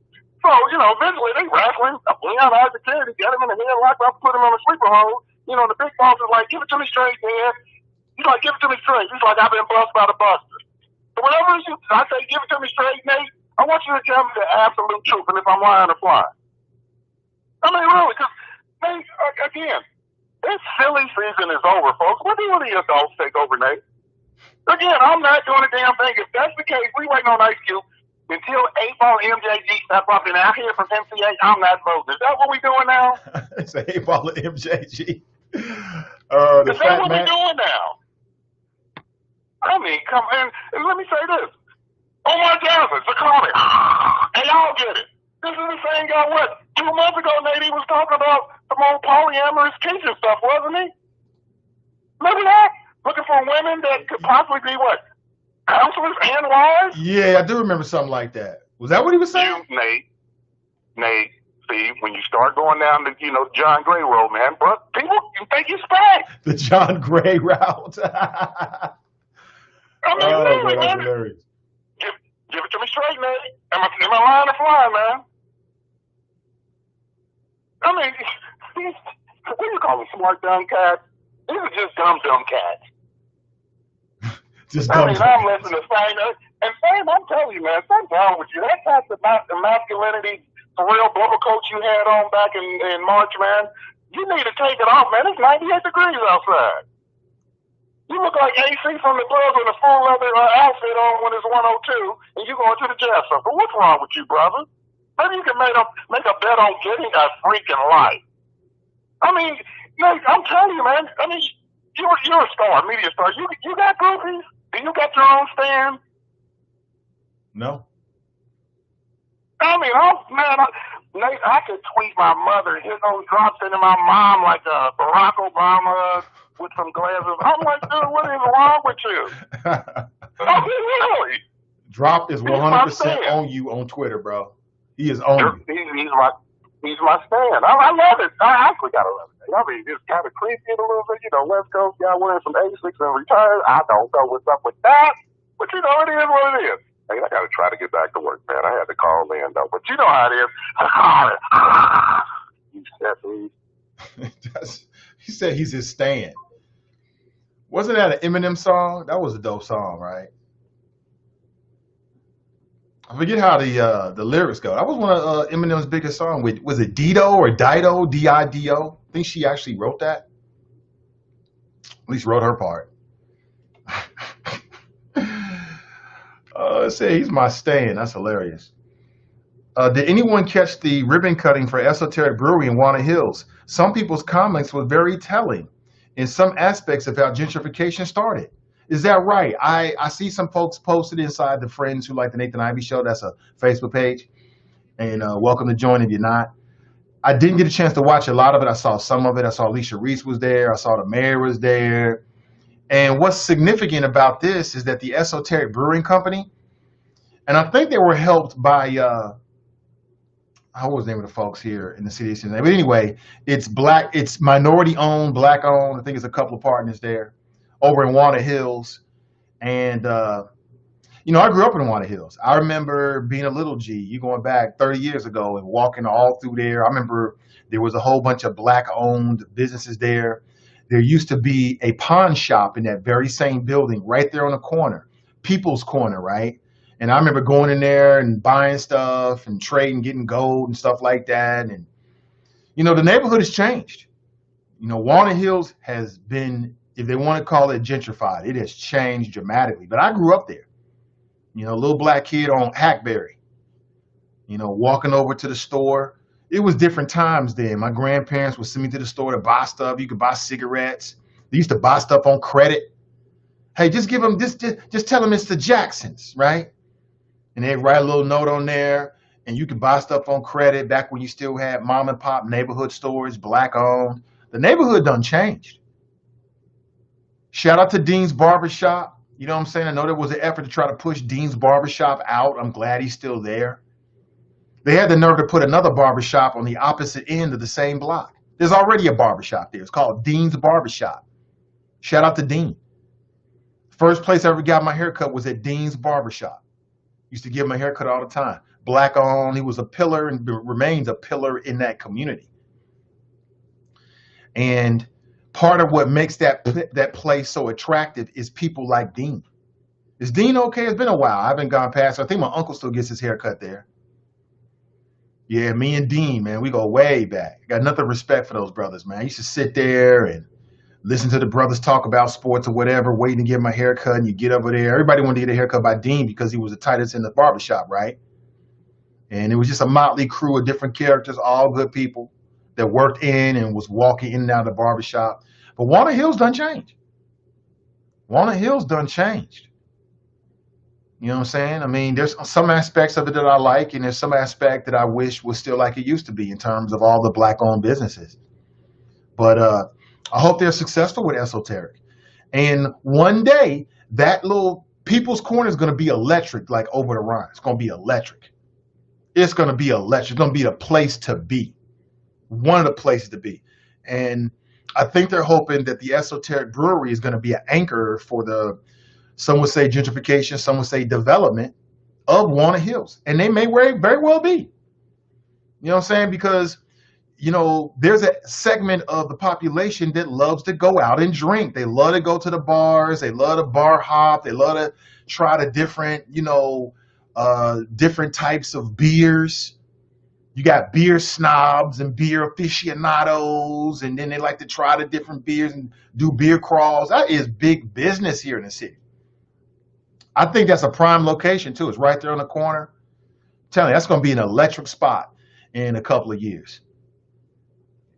So, eventually they wrestling. Leon Isaac Kennedy got him in the headlock, put him on a sleeper hold. The big boss is like, give it to me straight, man. He's like, give it to me straight. He's like, I've been bust by the buster. So whenever I say, give it to me straight, Nate, I want you to tell me the absolute truth and if I'm lying or flying. I mean, really, because, Nate, again, this silly season is over, folks. When do the adults take over, Nate? Again, I'm not doing a damn thing. If that's the case, we waiting on Ice Cube. Until 8-Ball MJG step up and out here from MCA, I'm not voting. Is that what we doing now? It's an 8-Ball MJG. Is that what we doing now? I mean, come in. And let me say this. Umar Johnson, Cincinnati. And y'all get it. This is the same guy, 2 months ago, Nate, he was talking about some old polyamorous kinship stuff, wasn't he? Remember that? Looking for women that could possibly be counselors and wives? Yeah, I do remember something like that. Was that what he was saying? Nate, see, when you start going down the, John Gray road, man, bro, people think you spag. The John Gray route. I mean, really, man. Hilarious. Give it to me straight, Nate. Am I lying or flying, man? I mean, what do you call them, smart dumb cats? These are just dumb cats. I'm listening to Sam. And Sam, I'm telling you, man, something's wrong with you. That type of masculinity, the real blubber coat you had on back in March, man, you need to take it off, man. It's 98 degrees outside. You look like AC from the club with a full leather outfit on when it's 102, and you going to the jail circle. What's wrong with you, brother? Maybe you can make a bet on getting a freaking life. I mean, Nate, I'm telling you, man. I mean, you're a star, media star. You got groupies? Do you got your own stand? No. I mean, Nate, I could tweet my mother, hit those drops into my mom like Barack Obama with some glasses. I'm like, dude, what is wrong with you? I mean, really? Drop is 100% on you on Twitter, bro. He is on you. He's my stand. I love it. I actually gotta love it. I mean, it's kind of creepy a little bit. You know, West Coast guy wearing some Asics and retired. I don't know what's up with that, but you know, it is what it is. I got to try to get back to work, man. I had to call in, though. But you know how it is. You said he said he's his stand. Wasn't that an Eminem song? That was a dope song, right? I forget how the lyrics go. That was one of Eminem's biggest songs. Was it Dido or Dido? D-I-D-O? I think she actually wrote that. At least wrote her part. Say he's my stand. That's hilarious. Did anyone catch the ribbon cutting for Esoteric Brewery in Walnut Hills? Some people's comments were very telling in some aspects of how gentrification started. Is that right? I see some folks posted inside the Friends Who Like the Nathan Ivey Show. That's a Facebook page. And welcome to join if you're not. I didn't get a chance to watch a lot of it. I saw some of it. I saw Alicia Reese was there. I saw the mayor was there. And what's significant about this is that the Esoteric Brewing Company, and I think they were helped by, what was the name of the folks here in the city of Cincinnati? But anyway, it's minority owned, black owned. I think there's a couple of partners there over in Walnut Hills. And, you know, I grew up in Walnut Hills. I remember being a little G, you going back 30 years ago and walking all through there. I remember there was a whole bunch of black owned businesses there. There used to be a pawn shop in that very same building right there on the corner, People's Corner, right? And I remember going in there and buying stuff and trading, getting gold and stuff like that. And, you know, the neighborhood has changed. You know, Walnut Hills has been, if they want to call it gentrified, it has changed dramatically. But I grew up there, you know, a little black kid on Hackberry, you know, walking over to the store. It was different times then. My grandparents would send me to the store to buy stuff. You could buy cigarettes. They used to buy stuff on credit. Hey, just give them this, just tell them it's the Jacksons, right? And they'd write a little note on there, and you could buy stuff on credit back when you still had mom and pop neighborhood stores, black owned. The neighborhood done changed. Shout out to Dean's Barbershop. You know what I'm saying? I know there was an effort to try to push Dean's Barbershop out. I'm glad he's still there. They had the nerve to put another barbershop on the opposite end of the same block. There's already a barbershop there. It's called Dean's Barbershop. Shout out to Dean. First place I ever got my haircut was at Dean's Barbershop. Used to give my haircut all the time. Black on. He was a pillar and remains a pillar in that community. And part of what makes that place so attractive is people like Dean. Is Dean okay? It's been a while. I haven't gone past. I think my uncle still gets his haircut there. Yeah, me and Dean, man, we go way back. Got nothing respect for those brothers, man. I used to sit there and listen to the brothers talk about sports or whatever, waiting to get my haircut, and you get over there. Everybody wanted to get a haircut by Dean because he was the tightest in the barbershop, right? And it was just a motley crew of different characters, all good people that worked in and was walking in and out of the barbershop. But Walnut Hills done changed. Walnut Hills done changed. You know what I'm saying? I mean, there's some aspects of it that I like, and there's some aspect that I wish was still like it used to be in terms of all the black-owned businesses. But I hope they're successful with Esoteric. And one day, that little People's Corner is going to be electric, like over the Rhine. It's going to be electric. It's going to be electric. It's going to be the place to be. One of the places to be. And I think they're hoping that the Esoteric Brewery is going to be an anchor for the, some would say gentrification, some would say development of Walnut Hills. And they may very well be. You know what I'm saying? Because, you know, there's a segment of the population that loves to go out and drink. They love to go to the bars. They love to bar hop. They love to try the different, you know, different types of beers. You got beer snobs and beer aficionados, and then they like to try the different beers and do beer crawls. That is big business here in the city. I think that's a prime location too. It's right there on the corner. I'm telling you, that's going to be an electric spot in a couple of years.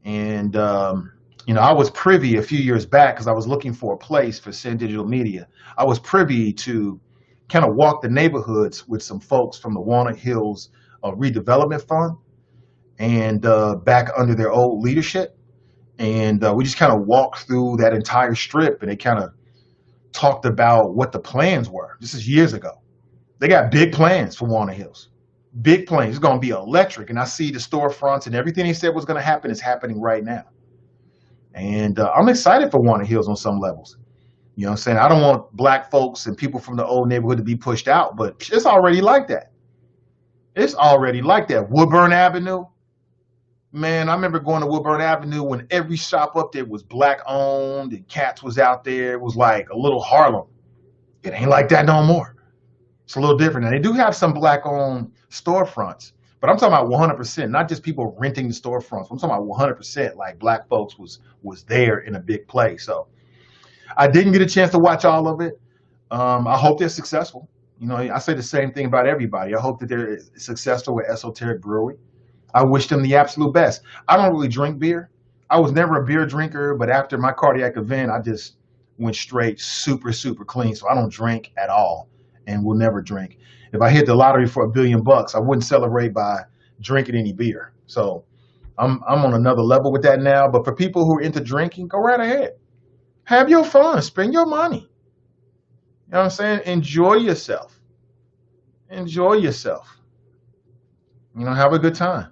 And I was privy a few years back because I was looking for a place for Sin Digital Media. I was privy to kind of walk the neighborhoods with some folks from the Walnut Hills Redevelopment Fund and back under their old leadership. And we just kind of walked through that entire strip, and they kind of talked about what the plans were. This is years ago. They got big plans for Walnut Hills. Big plans. It's going to be electric. And I see the storefronts and everything they said was going to happen is happening right now. And I'm excited for Walnut Hills on some levels. You know what I'm saying? I don't want black folks and people from the old neighborhood to be pushed out, but it's already like that. It's already like that. Woodburn Avenue. Man, I remember going to Woodburn Avenue when every shop up there was black owned and cats was out there. It was like a little Harlem. It ain't like that no more. It's a little different. And they do have some black owned storefronts, but I'm talking about 100%, not just people renting the storefronts. I'm talking about 100% like black folks was there in a big place. So I didn't get a chance to watch all of it. I hope they're successful. You know, I say the same thing about everybody. I hope that they're successful with Esoteric Brewery. I wish them the absolute best. I don't really drink beer. I was never a beer drinker, but after my cardiac event, I just went straight super, super clean. So I don't drink at all and will never drink. If I hit the lottery for $1 billion, I wouldn't celebrate by drinking any beer. So I'm on another level with that now. But for people who are into drinking, go right ahead. Have your fun. Spend your money. You know what I'm saying? Enjoy yourself. Enjoy yourself. You know, have a good time.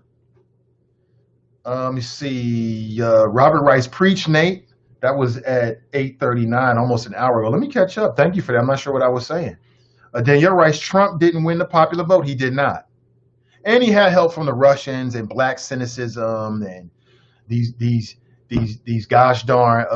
Let me see. Robert Rice Preach, Nate. That was at 8:39, almost an hour ago. Let me catch up. Thank you for that. I'm not sure what I was saying. Danielle Rice, Trump didn't win the popular vote. He did not. And he had help from the Russians and black cynicism and these gosh darn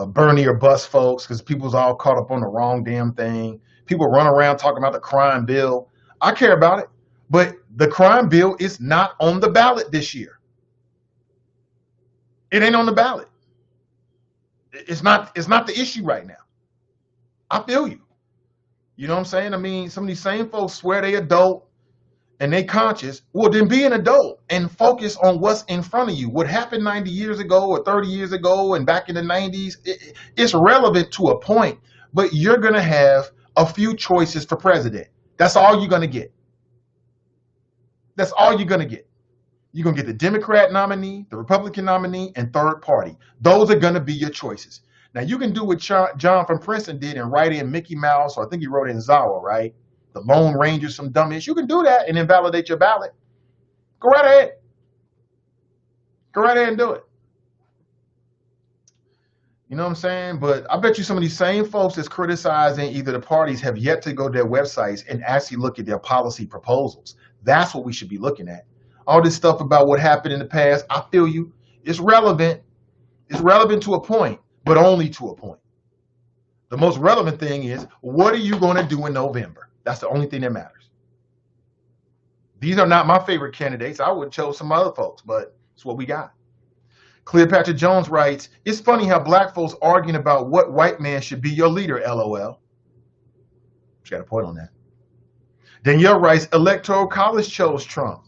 Bernie or bust folks, because people's all caught up on the wrong damn thing. People run around talking about the crime bill. I care about it, but the crime bill is not on the ballot this year. It ain't on the ballot. It's not the issue right now. I feel you. You know what I'm saying? I mean, some of these same folks swear they adult and they conscious. Well, then be an adult and focus on what's in front of you. What happened 90 years ago or 30 years ago and back in the 90s, it's relevant to a point, but you're going to have a few choices for president. That's all you're going to get. That's all you're going to get. You're going to get the Democrat nominee, the Republican nominee, and third party. Those are going to be your choices. Now, you can do what John from Princeton did and write in Mickey Mouse, or I think he wrote in Zawa, right? The Lone Ranger, some dumbass. You can do that and invalidate your ballot. Go right ahead. Go right ahead and do it. You know what I'm saying? But I bet you some of these same folks that's criticizing either the parties have yet to go to their websites and actually look at their policy proposals. That's what we should be looking at. All this stuff about what happened in the past, I feel you. It's relevant. It's relevant to a point, but only to a point. The most relevant thing is, what are you going to do in November? That's the only thing that matters. These are not my favorite candidates. I would have chose some other folks, but it's what we got. Cleopatra Jones writes, it's funny how black folks arguing about what white man should be your leader, LOL. She got a point on that. Danielle writes, Electoral College chose Trump.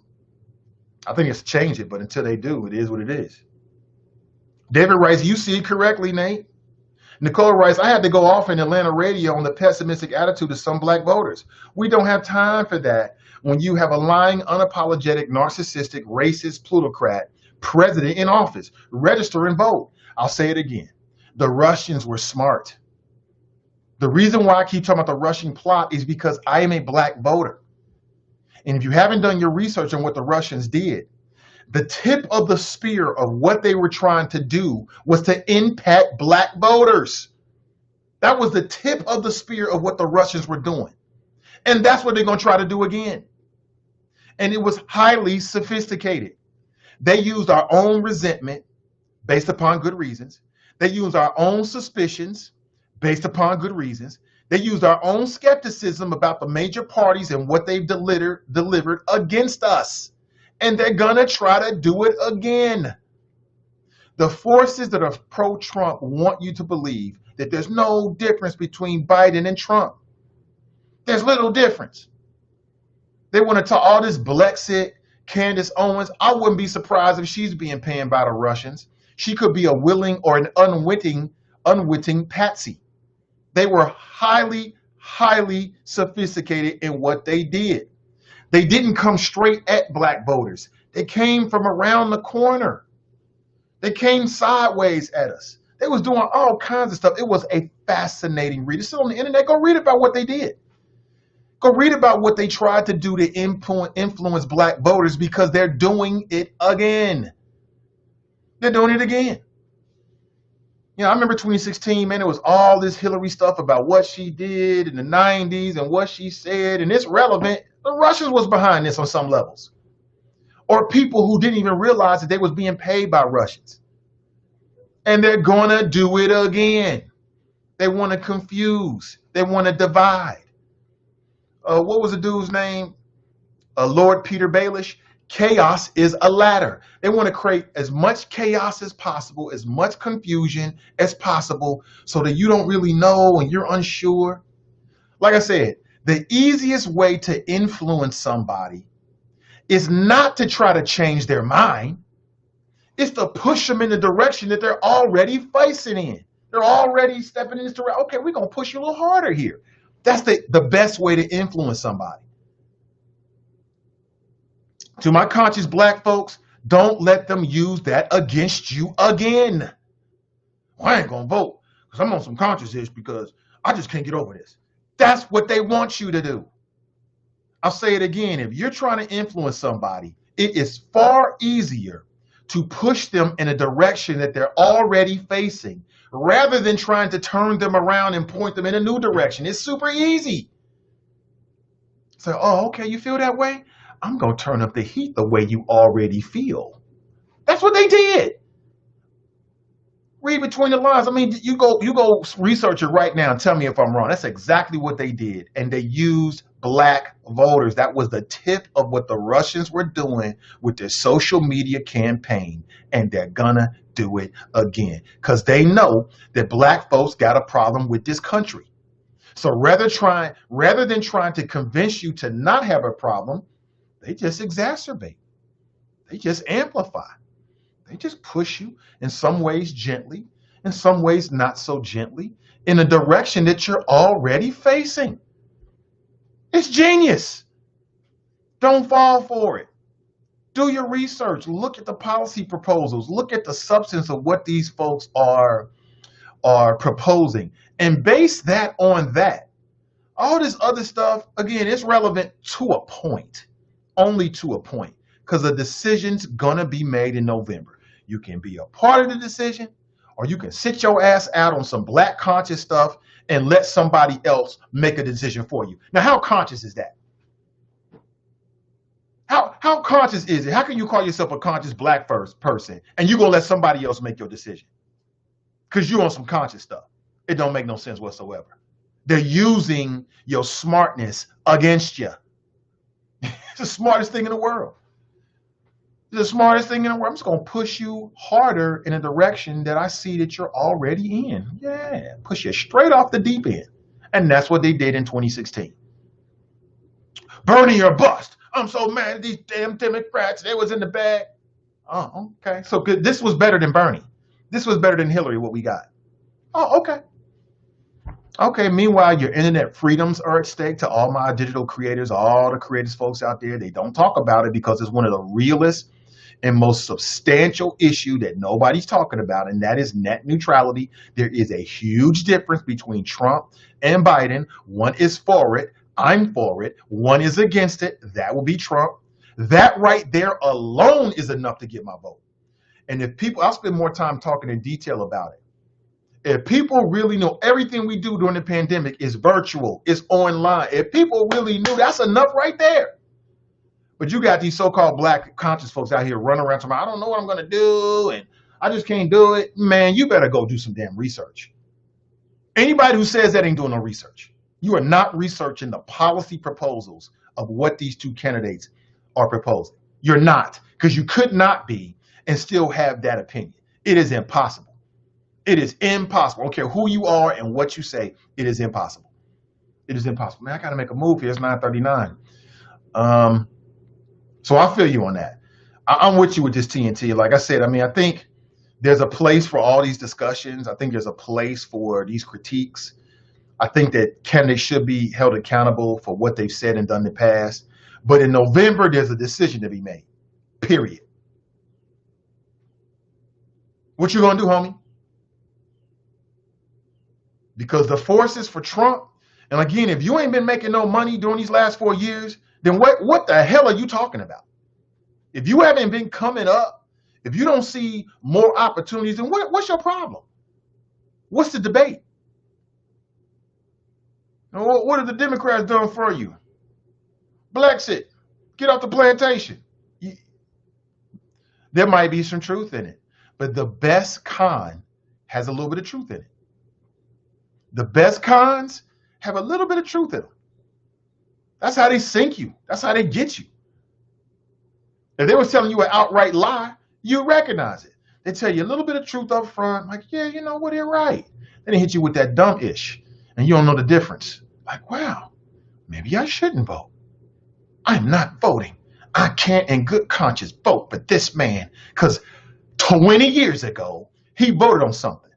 I think it's to change it, but until they do, it is what it is. David writes, you see it correctly, Nate. Nicole writes, I had to go off in Atlanta radio on the pessimistic attitude of some black voters. We don't have time for that when you have a lying, unapologetic, narcissistic, racist plutocrat president in office. Register and vote. I'll say it again. The Russians were smart. The reason why I keep talking about the Russian plot is because I am a black voter. And if you haven't done your research on what the Russians did, the tip of the spear of what they were trying to do was to impact black voters. That was the tip of the spear of what the Russians were doing. And that's what they're going to try to do again. And it was highly sophisticated. They used our own resentment based upon good reasons. They used our own suspicions based upon good reasons. They used our own skepticism about the major parties and what they've delivered against us. And they're going to try to do it again. The forces that are pro-Trump want you to believe that there's no difference between Biden and Trump. There's little difference. They want to talk all this Blexit, Candace Owens. I wouldn't be surprised if she's being paid by the Russians. She could be a willing or an unwitting patsy. They were highly, highly sophisticated in what they did. They didn't come straight at black voters. They came from around the corner. They came sideways at us. They was doing all kinds of stuff. It was a fascinating read. It's still on the internet. Go read about what they did. Go read about what they tried to do to influence black voters, because they're doing it again. They're doing it again. You know, I remember 2016, man, it was all this Hillary stuff about what she did in the 90s and what she said, and it's relevant. The Russians was behind this on some levels. Or people who didn't even realize that they was being paid by Russians. And they're going to do it again. They want to confuse. They want to divide. What was the dude's name? Lord Peter Baelish. Chaos is a ladder. They want to create as much chaos as possible, as much confusion as possible, so that you don't really know and you're unsure. Like I said, the easiest way to influence somebody is not to try to change their mind. It's to push them in the direction that they're already facing in. They're already stepping in this direction. Okay, we're going to push you a little harder here. That's the best way to influence somebody. To my conscious black folks, don't let them use that against you again. Well, I ain't going to vote because I'm on some conscious ish because I just can't get over this. That's what they want you to do. I'll say it again. If you're trying to influence somebody, it is far easier to push them in a direction that they're already facing rather than trying to turn them around and point them in a new direction. It's super easy. So, oh, okay, you feel that way? I'm going to turn up the heat the way you already feel. That's what they did. Read between the lines. I mean, you go research it right now and tell me if I'm wrong. That's exactly what they did. And they used black voters. That was the tip of what the Russians were doing with their social media campaign. And they're gonna do it again. Because they know that black folks got a problem with this country. So rather than trying to convince you to not have a problem, they just exacerbate. They just amplify. They just push you in some ways gently, in some ways not so gently, in a direction that you're already facing. It's genius. Don't fall for it. Do your research. Look at the policy proposals. Look at the substance of what these folks are proposing, and base that on that. All this other stuff, again, it's relevant to a point, only to a point, because the decision's gonna be made in November. You can be a part of the decision, or you can sit your ass out on some black conscious stuff and let somebody else make a decision for you. Now, how conscious is that? How conscious is it? How can you call yourself a conscious black person and you're going to let somebody else make your decision? Because you're on some conscious stuff. It don't make no sense whatsoever. They're using your smartness against you. It's the smartest thing in the world. The smartest thing in the world. I'm just going to push you harder in a direction that I see that you're already in. Yeah, push you straight off the deep end. And that's what they did in 2016. Bernie or bust. I'm so mad at these damn Democrats. They was in the bag. Oh, okay. So good. This was better than Bernie. This was better than Hillary, what we got. Oh, okay. Okay, meanwhile, your internet freedoms are at stake. To all my digital creators, all the creators folks out there, they don't talk about it because it's one of the realest and most substantial issue that nobody's talking about, and that is net neutrality. There is a huge difference between Trump and Biden. One is for it. I'm for it. One is against it. That will be Trump. That right there alone is enough to get my vote. And if people, I'll spend more time talking in detail about it. If people really know everything we do during the pandemic is virtual, it's online. If people really knew, that's enough right there. But you got these so-called black conscious folks out here running around talking about, I don't know what I'm going to do, and I just can't do it. Man, you better go do some damn research. Anybody who says that ain't doing no research. You are not researching the policy proposals of what these two candidates are proposing. You're not, because you could not be and still have that opinion. It is impossible. It is impossible. I don't care who you are and what you say. It is impossible. It is impossible. Man, I got to make a move here. It's 9:39. So I feel you on that. I'm with you with this TNT. Like I said, I mean, I think there's a place for all these discussions. I think there's a place for these critiques. I think that candidates should be held accountable for what they've said and done in the past. But in November, there's a decision to be made. Period. What you gonna do, homie? Because the forces for Trump, and again, if you ain't been making no money during these last 4 years, then what the hell are you talking about? If you haven't been coming up, if you don't see more opportunities, then what's your problem? What's the debate? What have the Democrats done for you? Blexit, get off the plantation. There might be some truth in it, but the best con has a little bit of truth in it. The best cons have a little bit of truth in them. That's how they sink you. That's how they get you. If they were telling you an outright lie, you recognize it. They tell you a little bit of truth up front, like, yeah, you know what, they're right. Then they hit you with that dumb-ish, and you don't know the difference. Like, wow, maybe I shouldn't vote. I'm not voting. I can't in good conscience vote for this man because 20 years ago, he voted on something.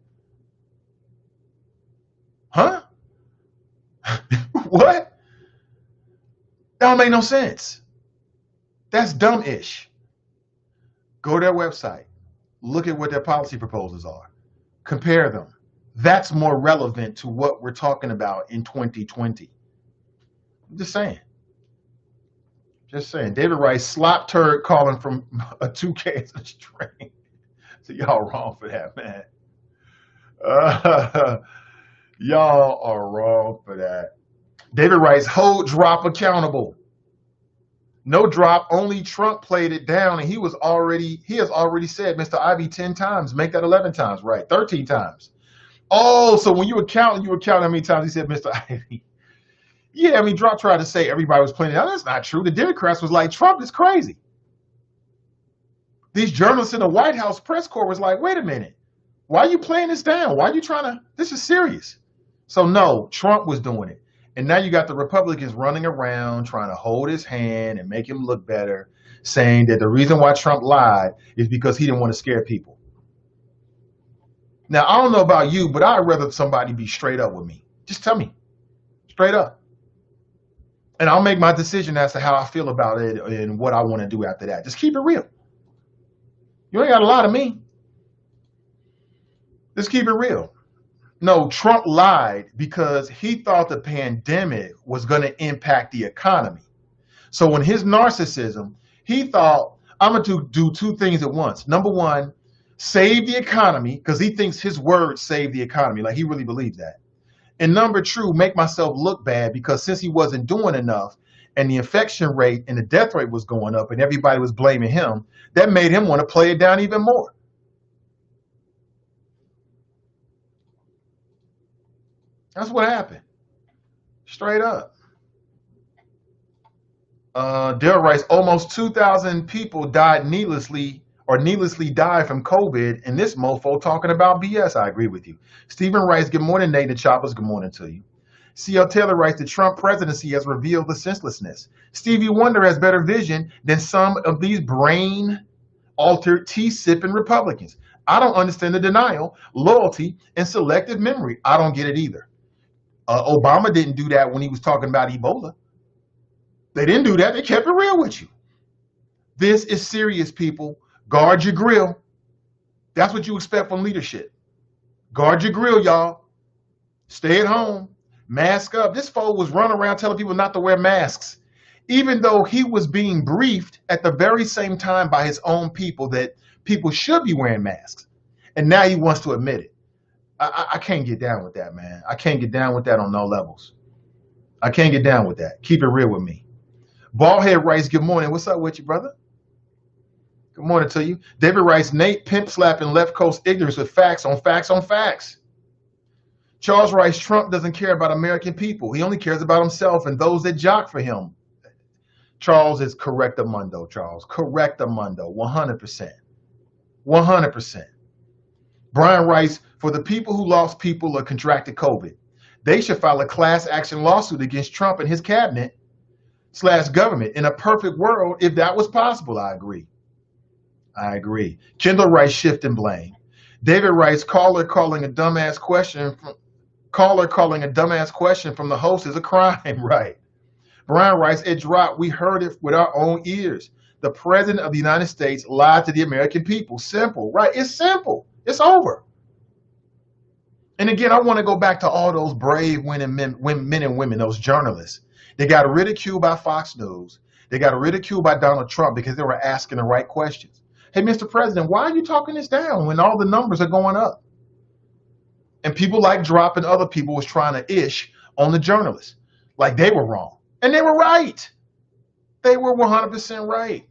Huh? What? That don't make no sense. That's dumb-ish. Go to their website. Look at what their policy proposals are. Compare them. That's more relevant to what we're talking about in 2020. I'm just saying. Just saying. David Rice, slop turd calling from a 2K train. So y'all wrong for that, man. Y'all are wrong for that. David Rice, hold drop accountable. No drop, only Trump played it down, and he has already said, Mr. Ivey 10 times, make that 11 times, right? 13 times. Oh, so when you were counting how many times he said Mr. Ivey. Yeah, I mean, Drop tried to say everybody was playing it down. That's not true. The Democrats was like, Trump is crazy. These journalists in the White House press corps was like, wait a minute. Why are you playing this down? Why are you trying to, this is serious. So no, Trump was doing it. And now you got the Republicans running around trying to hold his hand and make him look better, saying that the reason why Trump lied is because he didn't want to scare people. Now, I don't know about you, but I'd rather somebody be straight up with me. Just tell me, straight up. And I'll make my decision as to how I feel about it and what I want to do after that. Just keep it real. You ain't got a lot of me. Just keep it real. No, Trump lied because he thought the pandemic was going to impact the economy. So in his narcissism, he thought, I'm going to do two things at once. Number one, save the economy, because he thinks his words save the economy. Like, he really believes that. And number two, make myself look bad, because since he wasn't doing enough and the infection rate and the death rate was going up and everybody was blaming him, that made him want to play it down even more. That's what happened. Straight up. Daryl writes, almost 2,000 people died needlessly died from COVID, and this mofo talking about BS. I agree with you. Stephen writes, good morning, Nathan Choppers. Good morning to you. C.L. Taylor writes, the Trump presidency has revealed the senselessness. Stevie Wonder has better vision than some of these brain-altered, tea-sipping Republicans. I don't understand the denial, loyalty, and selective memory. I don't get it either. Obama didn't do that when he was talking about Ebola. They didn't do that. They kept it real with you. This is serious, people. Guard your grill. That's what you expect from leadership. Guard your grill, y'all. Stay at home. Mask up. This fool was running around telling people not to wear masks, even though he was being briefed at the very same time by his own people that people should be wearing masks. And now he wants to admit it. I can't get down with that, man. I can't get down with that on no levels. I can't get down with that. Keep it real with me. Ballhead writes, good morning. What's up with you, brother? Good morning to you. David writes, Nate pimp slapping left coast ignorance with facts on facts on facts. Charles writes, Trump doesn't care about American people. He only cares about himself and those that jock for him. Charles is correctamundo, Charles. Correctamundo, 100%. 100%. Brian writes, for the people who lost people or contracted COVID, they should file a class action lawsuit against Trump and his cabinet / government. In a perfect world, if that was possible, I agree. I agree. Kendall writes, shift and blame. David writes, caller calling a dumbass question from the host is a crime, right? Brian writes, it dropped. We heard it with our own ears. The president of the United States lied to the American people. Simple, right? It's simple. It's over. And again, I want to go back to all those brave men and women, those journalists. They got ridiculed by Fox News. They got ridiculed by Donald Trump because they were asking the right questions. Hey, Mr. President, why are you talking this down when all the numbers are going up? And people like Drop and other people was trying to ish on the journalists like they were wrong. And they were right. They were 100% right.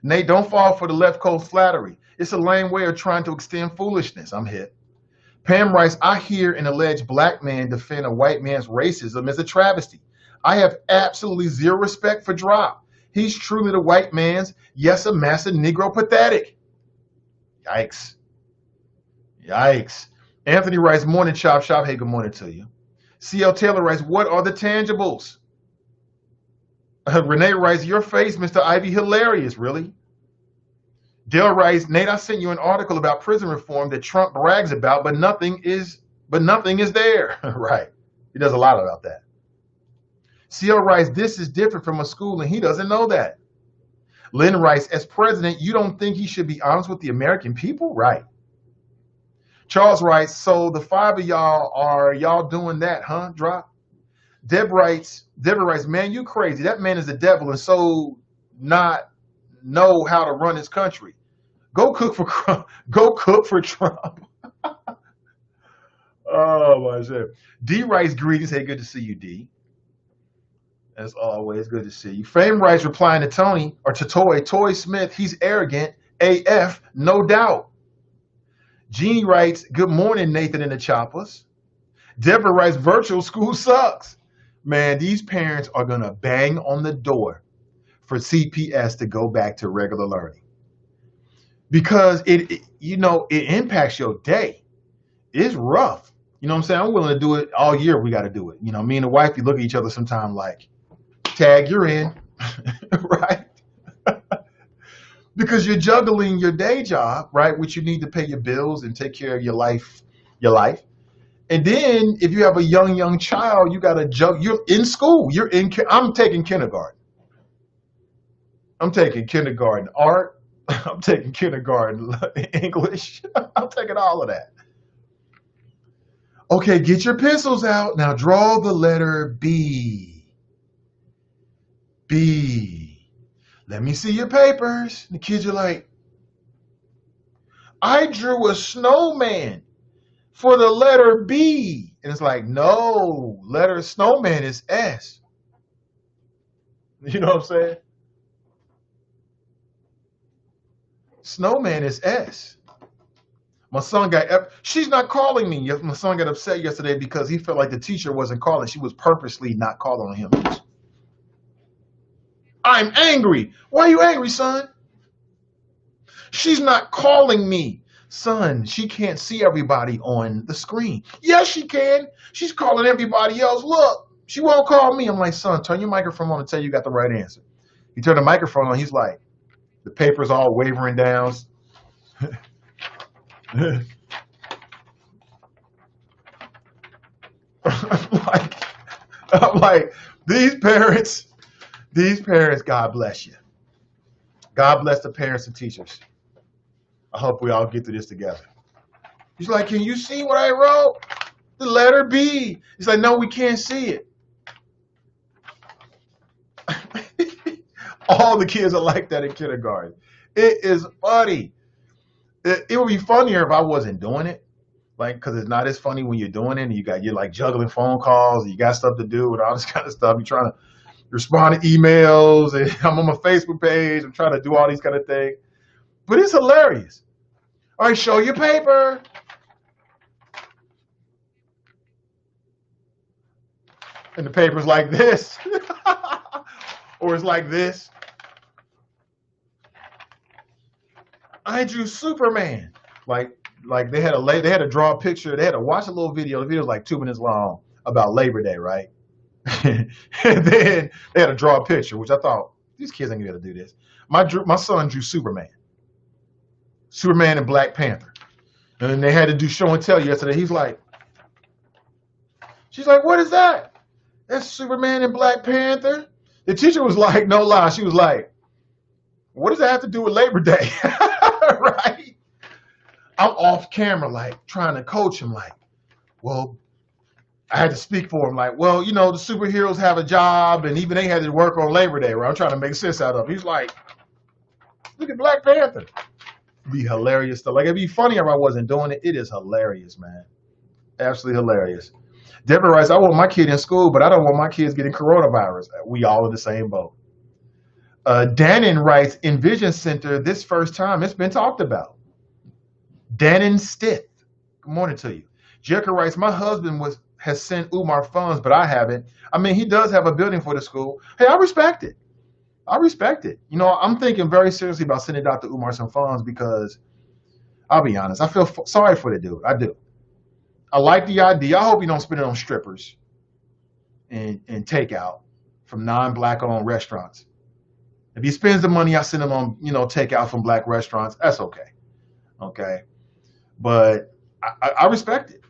Nate, don't fall for the left coast flattery. It's a lame way of trying to extend foolishness. I'm hit. Pam writes, I hear an alleged black man defend a white man's racism as a travesty. I have absolutely zero respect for Drop. He's truly the white man's, yes, a massive Negro pathetic. Yikes. Yikes. Anthony writes, morning, Chop Shop. Hey, good morning to you. C.L. Taylor writes, what are the tangibles? Renee writes, your face, Mr. Ivey, hilarious, really. Dale writes, Nate, I sent you an article about prison reform that Trump brags about, but nothing is there. Right. He does a lot about that. C.L. writes, this is different from a school, and he doesn't know that. Lynn writes, as president, you don't think he should be honest with the American people? Right. Charles writes, so the five of y'all, are y'all doing that, huh, Drop? Deborah writes, man, you crazy. That man is the devil and so not know how to run his country. Go cook for Trump. Oh, my shit. D writes, greetings. Hey, good to see you, D. As always, good to see you. Fame writes, replying to Tony, or to Toy Smith, he's arrogant, AF, no doubt. Jean writes, good morning, Nathan and the Choppers. Deborah writes, virtual school sucks. Man, these parents are going to bang on the door for CPS to go back to regular learning. Because it impacts your day. It's rough. You know what I'm saying? I'm willing to do it all year. We got to do it. You know, me and the wife, we look at each other sometime like, tag, you're in, right? Because you're juggling your day job, right? Which you need to pay your bills and take care of your life. And then if you have a young child, you got to juggle. You're in school. I'm taking kindergarten. I'm taking kindergarten art. I'm taking kindergarten English. I'm taking all of that. Okay, get your pencils out. Now draw the letter B. B. Let me see your papers. The kids are like, I drew a snowman for the letter B. And it's like, no, letter snowman is S. You know what I'm saying? Snowman is S. My son she's not calling me. My son got upset yesterday because he felt like the teacher wasn't calling. She was purposely not calling on him. I'm angry. Why are you angry, son? She's not calling me. Son, she can't see everybody on the screen. Yes, she can. She's calling everybody else. Look, she won't call me. I'm like, son, turn your microphone on and tell you got the right answer. He turned the microphone on. He's like, the paper's all wavering down. I'm like, these parents, God bless you. God bless the parents and teachers. I hope we all get through this together. He's like, can you see what I wrote? The letter B. He's like, no, we can't see it. All the kids are like that in kindergarten. It is funny. It would be funnier if I wasn't doing it. Like, because it's not as funny when you're doing it and you're like juggling phone calls and you got stuff to do and all this kind of stuff. You're trying to respond to emails and I'm on my Facebook page. I'm trying to do all these kind of things. But it's hilarious. All right, show your paper. And the paper's like this. Or it's like this. I drew Superman. Like they had to draw a picture. They had to watch a little video. The video was like 2 minutes long about Labor Day, right? And then they had to draw a picture, which I thought, these kids ain't gonna be able to do this. My son drew Superman and Black Panther. And then they had to do show and tell yesterday. She's like, what is that? That's Superman and Black Panther. The teacher was like, no lie. She was like, what does that have to do with Labor Day? Right? I'm off camera, like trying to coach him, like, well, I had to speak for him, like, well, the superheroes have a job, and even they had to work on Labor Day, right? I'm trying to make sense out of it. He's like, look at Black Panther. It'd be hilarious stuff. Like, it'd be funny if I wasn't doing it. It is hilarious, man. Absolutely hilarious. Deborah writes, I want my kid in school, but I don't want my kids getting coronavirus. We all in the same boat. Dannon writes, Envision Center, this first time, it's been talked about. Dannon Stith, good morning to you. Jericho writes, my husband has sent Umar funds, but I haven't. I mean, he does have a building for the school. Hey, I respect it. I'm thinking very seriously about sending Dr. Umar some funds because, I'll be honest, I feel sorry for the dude. I do. I like the idea. I hope he don't spend it on strippers and takeout from non-black owned restaurants. If he spends the money, I send him on, takeout from black restaurants. That's okay. Okay. But I respect it.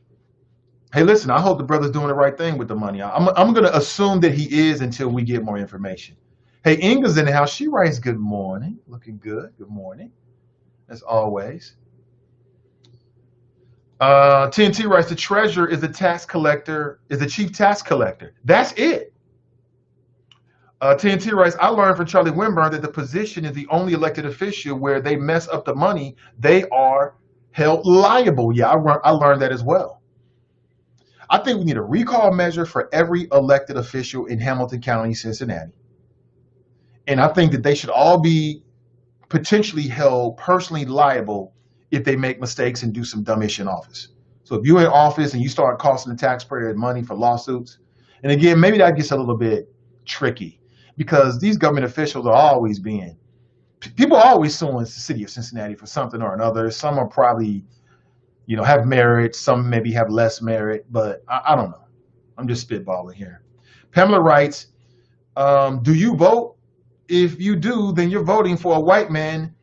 Hey, listen, I hope the brother's doing the right thing with the money. I'm going to assume that he is until we get more information. Hey, Inga's in the house. She writes, good morning. Looking good. Good morning. As always. TNT writes, the treasurer is the chief tax collector. That's it. TNT writes, I learned from Charlie Winburn that the position is the only elected official where they mess up the money, they are held liable. Yeah, I learned that as well. I think we need a recall measure for every elected official in Hamilton County, Cincinnati. And I think that they should all be potentially held personally liable if they make mistakes and do some dumb shit in office. So if you're in office and you start costing the taxpayer money for lawsuits, and again, maybe that gets a little bit tricky because these government officials are always people are always suing the city of Cincinnati for something or another. Some are probably, have merit. Some maybe have less merit, but I don't know. I'm just spitballing here. Pamela writes, do you vote? If you do, then you're voting for a white man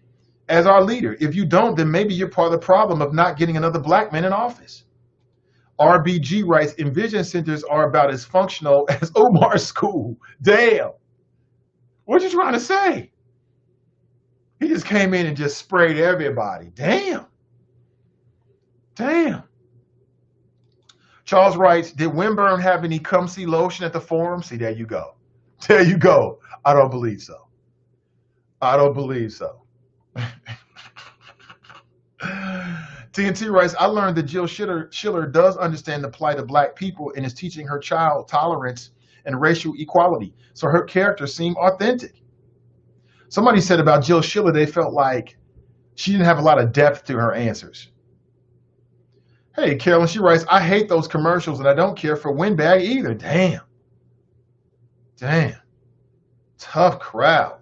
as our leader. If you don't, then maybe you're part of the problem of not getting another black man in office. RBG writes, Envision centers are about as functional as Umar's school. Damn. What you trying to say? He just came in and just sprayed everybody. Damn. Charles writes, did Winburn have any come see lotion at the forum? See, there you go. There you go. I don't believe so. TNT writes, I learned that Jill Schiller does understand the plight of black people and is teaching her child tolerance and racial equality. So her characters seem authentic. Somebody said about Jill Schiller, they felt like she didn't have a lot of depth to her answers. Hey, Carolyn, she writes, I hate those commercials and I don't care for Windbag either. Damn. Tough crowd.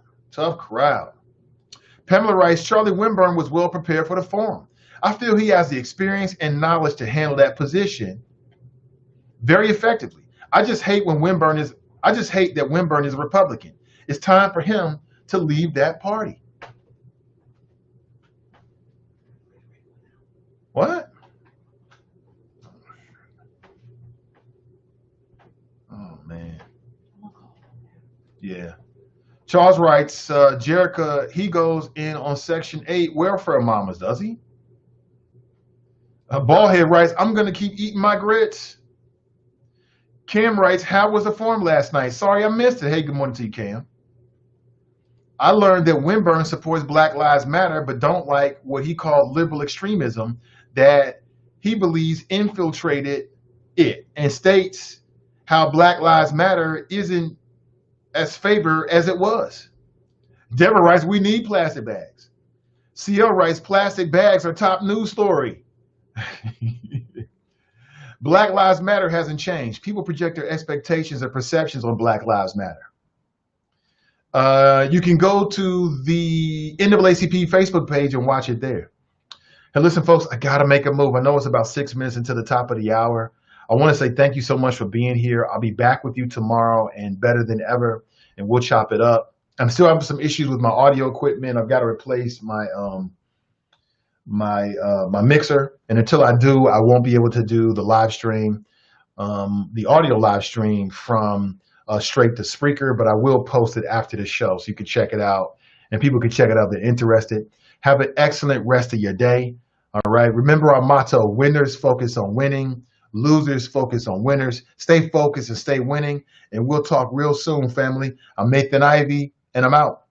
Pamela writes, Charlie Winburn was well prepared for the forum. I feel he has the experience and knowledge to handle that position very effectively. I just hate that Winburn is a Republican. It's time for him to leave that party. What? Oh, man. Yeah. Charles writes, Jerica, he goes in on Section 8 welfare mamas, does he? Ballhead writes, I'm going to keep eating my grits. Cam writes, how was the forum last night? Sorry, I missed it. Hey, good morning to you, Cam. I learned that Winburn supports Black Lives Matter, but don't like what he called liberal extremism that he believes infiltrated it and states how Black Lives Matter isn't as favored as it was. Deborah writes, we need plastic bags. CL writes, plastic bags are top news story. Black Lives Matter hasn't changed. People project their expectations and perceptions on Black Lives Matter. You can go to the NAACP Facebook page and watch it there. Hey, listen, folks, I got to make a move. I know it's about 6 minutes into the top of the hour. I want to say thank you so much for being here. I'll be back with you tomorrow and better than ever, and we'll chop it up. I'm still having some issues with my audio equipment. I've got to replace my my mixer, and until I do, I won't be able to do the live stream, the audio live stream from straight to Spreaker, but I will post it after the show so you can check it out, and people can check it out if they're interested. Have an excellent rest of your day. All right. Remember our motto: winners focus on winning, losers focus on winners. Stay focused and stay winning. And we'll talk real soon, family. I'm Nathan Ivey, and I'm out.